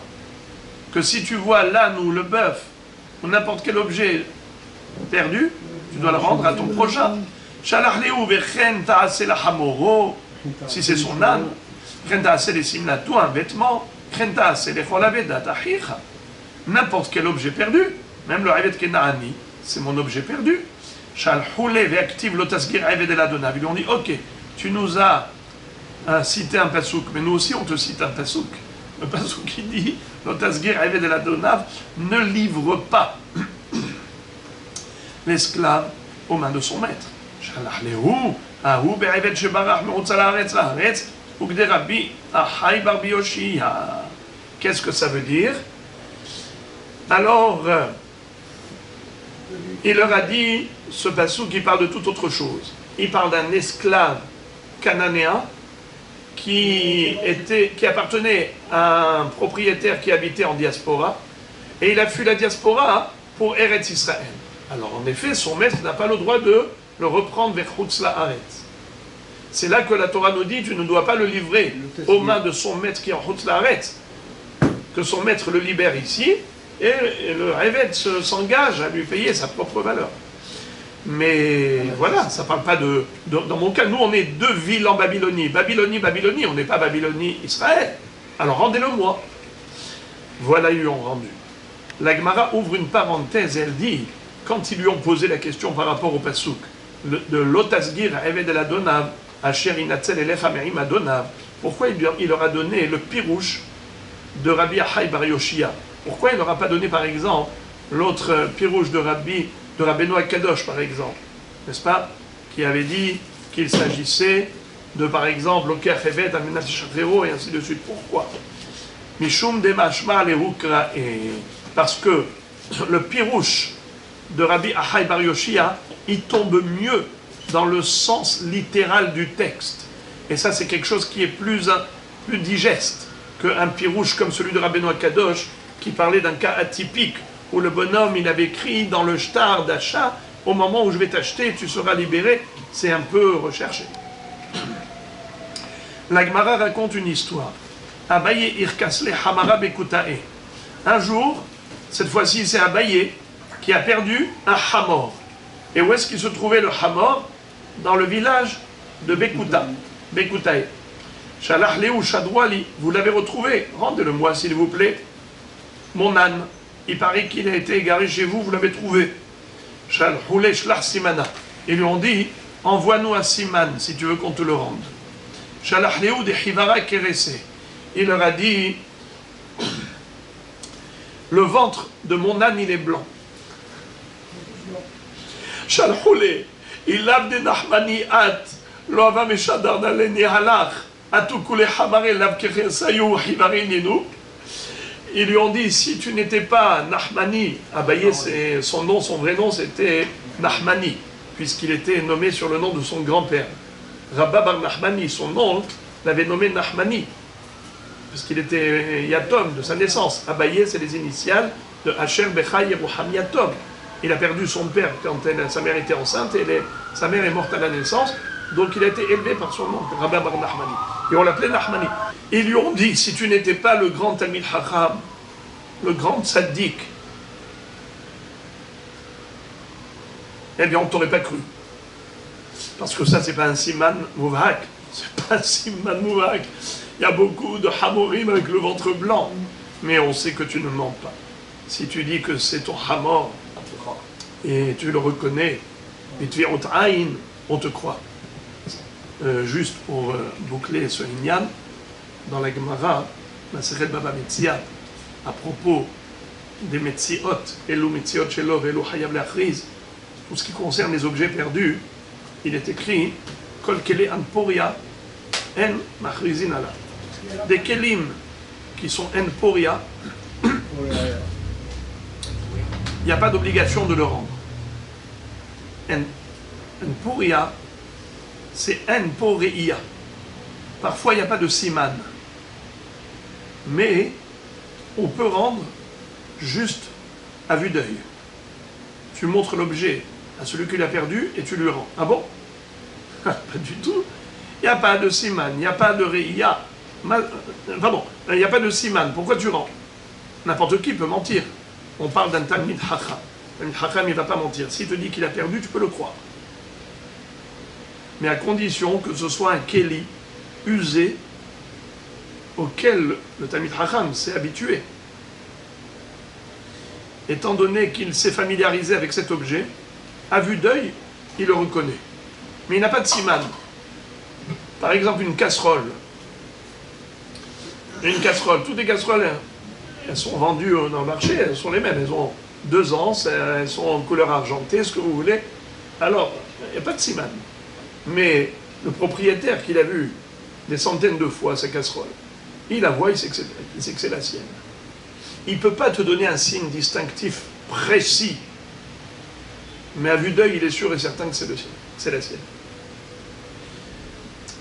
que si tu vois l'âne ou le bœuf ou n'importe quel objet perdu, tu dois le rendre à ton prochain. Si c'est son âne, un vêtement, n'importe quel objet perdu, même le Evet Kenaani, c'est mon objet perdu. Ils lui ont dit, ok, tu nous as cité un pasouk, mais nous aussi on te cite un pasouk. Le pasouk qui dit, ne livre pas l'esclave aux mains de son maître. Qu'est-ce que ça veut dire? Alors, il leur a dit, ce pasouk qui parle de toute autre chose. Il parle d'un esclave cananéen qui appartenait à un propriétaire qui habitait en diaspora, et il a fui la diaspora pour Eretz Israël. Alors en effet, son maître n'a pas le droit de le reprendre vers Chutz La'aretz. C'est là que la Torah nous dit, tu ne dois pas le livrer aux mains de son maître qui est en Chutz La'aretz, que son maître le libère ici, et le Eved s'engage à lui payer sa propre valeur. Mais voilà, ça ne parle pas de... Dans mon cas, nous, on est deux villes en Babylonie. Babylonie, on n'est pas Babylonie, Israël. Alors rendez-le-moi. Voilà, ils lui ont rendu. La Gemara ouvre une parenthèse, elle dit, quand ils lui ont posé la question par rapport au Passouk, de Lotasgir Eved El Adonav, Asher Inatzel Elef Amerim Adonav, pourquoi il leur a donné le pirouche de Rabbi Achai Bar Yoshia? Pourquoi il ne leur a pas donné, par exemple, l'autre pirouche de Rabbeinu Akadosh, par exemple, n'est-ce pas, qui avait dit qu'il s'agissait de, par exemple, Lokech Evet, Amenat Shachero, et ainsi de suite. Pourquoi? Mishum Demashma Lerukra, parce que le pirouche de Rabbi Achai Bar Yoshia, il tombe mieux dans le sens littéral du texte. Et ça, c'est quelque chose qui est plus digeste qu'un pirouche comme celui de Rabbeinu Akadosh, qui parlait d'un cas atypique, où le bonhomme, il avait écrit dans le shtar d'achat, au moment où je vais t'acheter, tu seras libéré. C'est un peu recherché. La Gemara raconte une histoire. Abaye irkasle hamara bekutae. Un jour, cette fois-ci, c'est Abaye qui a perdu un hamor. Et où est-ce qu'il se trouvait le hamor? Dans le village de Bekuta, Bekutae. Shalach Léou Shadwali, vous l'avez retrouvé, rendez-le-moi s'il vous plaît. Mon âne, il paraît qu'il a été égaré chez vous, vous l'avez trouvé. Shalhoule Shlach Simana. Ils lui ont dit, envoie-nous un siman si tu veux qu'on te le rende. Shalach Léou de Hivara Kerese. Il leur a dit, le ventre de mon âne il est blanc. Shalhoule, il a de Nahmani at, lo ava meshadar naleni halach. Ils lui ont dit, si tu n'étais pas Nahmani, Abaye, son nom, son vrai nom, c'était Nahmani, puisqu'il était nommé sur le nom de son grand-père. Rabba bar Nahmani, son nom, l'avait nommé Nahmani, puisqu'il était Yatom de sa naissance. Abaye, c'est les initiales de Asher Bechai Yeruham Yatom. Il a perdu son père quand sa mère était enceinte, et sa mère est morte à la naissance. Donc il a été élevé par son oncle, Rabbi Bar Nahmani. Et on l'appelait Nahmani. Ils lui ont dit, si tu n'étais pas le grand Talmid Chacham, le grand tzaddik, eh bien on ne t'aurait pas cru. Parce que ça, c'est pas un siman mouvak. C'est pas un siman mouvak. Il y a beaucoup de hamorim avec le ventre blanc. Mais on sait que tu ne mens pas. Si tu dis que c'est ton hamor, et tu le reconnais, et tu es on te croit. Juste pour boucler ce Inyan, dans la Gemara, la Sechel Baba Metzia, à propos des Metziot, Elu Metziot Shelo, Elu Hayab Leachriz, pour ce qui concerne les objets perdus, il est écrit Kol Kele Anporia En Machrizin Ala. Des Kelim qui sont Enporia, il n'y a pas d'obligation de le rendre. Enporia, c'est Enporeia. Parfois, il n'y a pas de siman. Mais on peut rendre juste à vue d'œil. Tu montres l'objet à celui qui l'a perdu et tu lui rends. Ah bon? Pas du tout. Il n'y a pas de siman, il n'y a pas de reia. Pardon, il n'y a pas de siman. Pourquoi tu rends? N'importe qui peut mentir. On parle d'un Talmid Chacham. Talmid Chacham, il ne va pas mentir. S'il te dit qu'il a perdu, tu peux le croire. Mais à condition que ce soit un keli usé auquel le Talmid Chacham s'est habitué. Étant donné qu'il s'est familiarisé avec cet objet, à vue d'œil, il le reconnaît. Mais il n'a pas de siman. Par exemple, une casserole. Une casserole, toutes les casseroles, elles sont vendues dans le marché, elles sont les mêmes. Elles ont 2 ans, elles sont en couleur argentée, ce que vous voulez. Alors, il n'y a pas de siman. Mais le propriétaire qui l'a vu des centaines de fois, sa casserole, il la voit, il sait que c'est la sienne. Il ne peut pas te donner un signe distinctif précis, mais à vue d'œil, il est sûr et certain que c'est la sienne.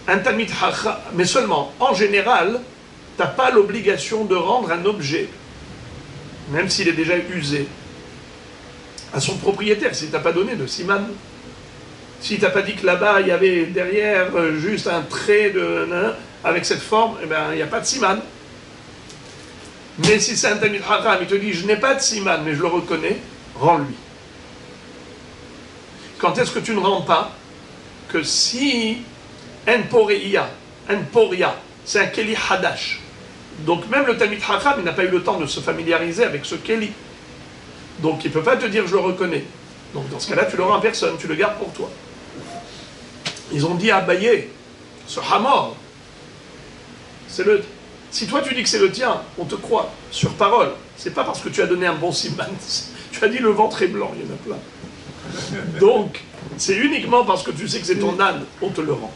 Un Talmid Chacham, mais seulement, en général, tu n'as pas l'obligation de rendre un objet, même s'il est déjà usé, à son propriétaire, si tu n'as pas donné de siman. Si tu n'as pas dit que là-bas, il y avait derrière juste un trait avec cette forme, eh bien, il n'y a pas de siman. Mais si c'est un Talmid Chacham, il te dit, je n'ai pas de siman, mais je le reconnais, rends-lui. Quand est-ce que tu ne rends pas? Que si Enporia, c'est un Keli Hadash. Donc même le Talmid Chacham, il n'a pas eu le temps de se familiariser avec ce Keli. Donc il ne peut pas te dire, je le reconnais. Donc dans ce cas-là, tu le rends à personne, tu le gardes pour toi. Ils ont dit à Abaye, ce Hamor, si toi tu dis que c'est le tien, on te croit, sur parole. C'est pas parce que tu as donné un bon siman. Tu as dit le ventre est blanc, il y en a plein. Donc, c'est uniquement parce que tu sais que c'est ton âne, on te le rend.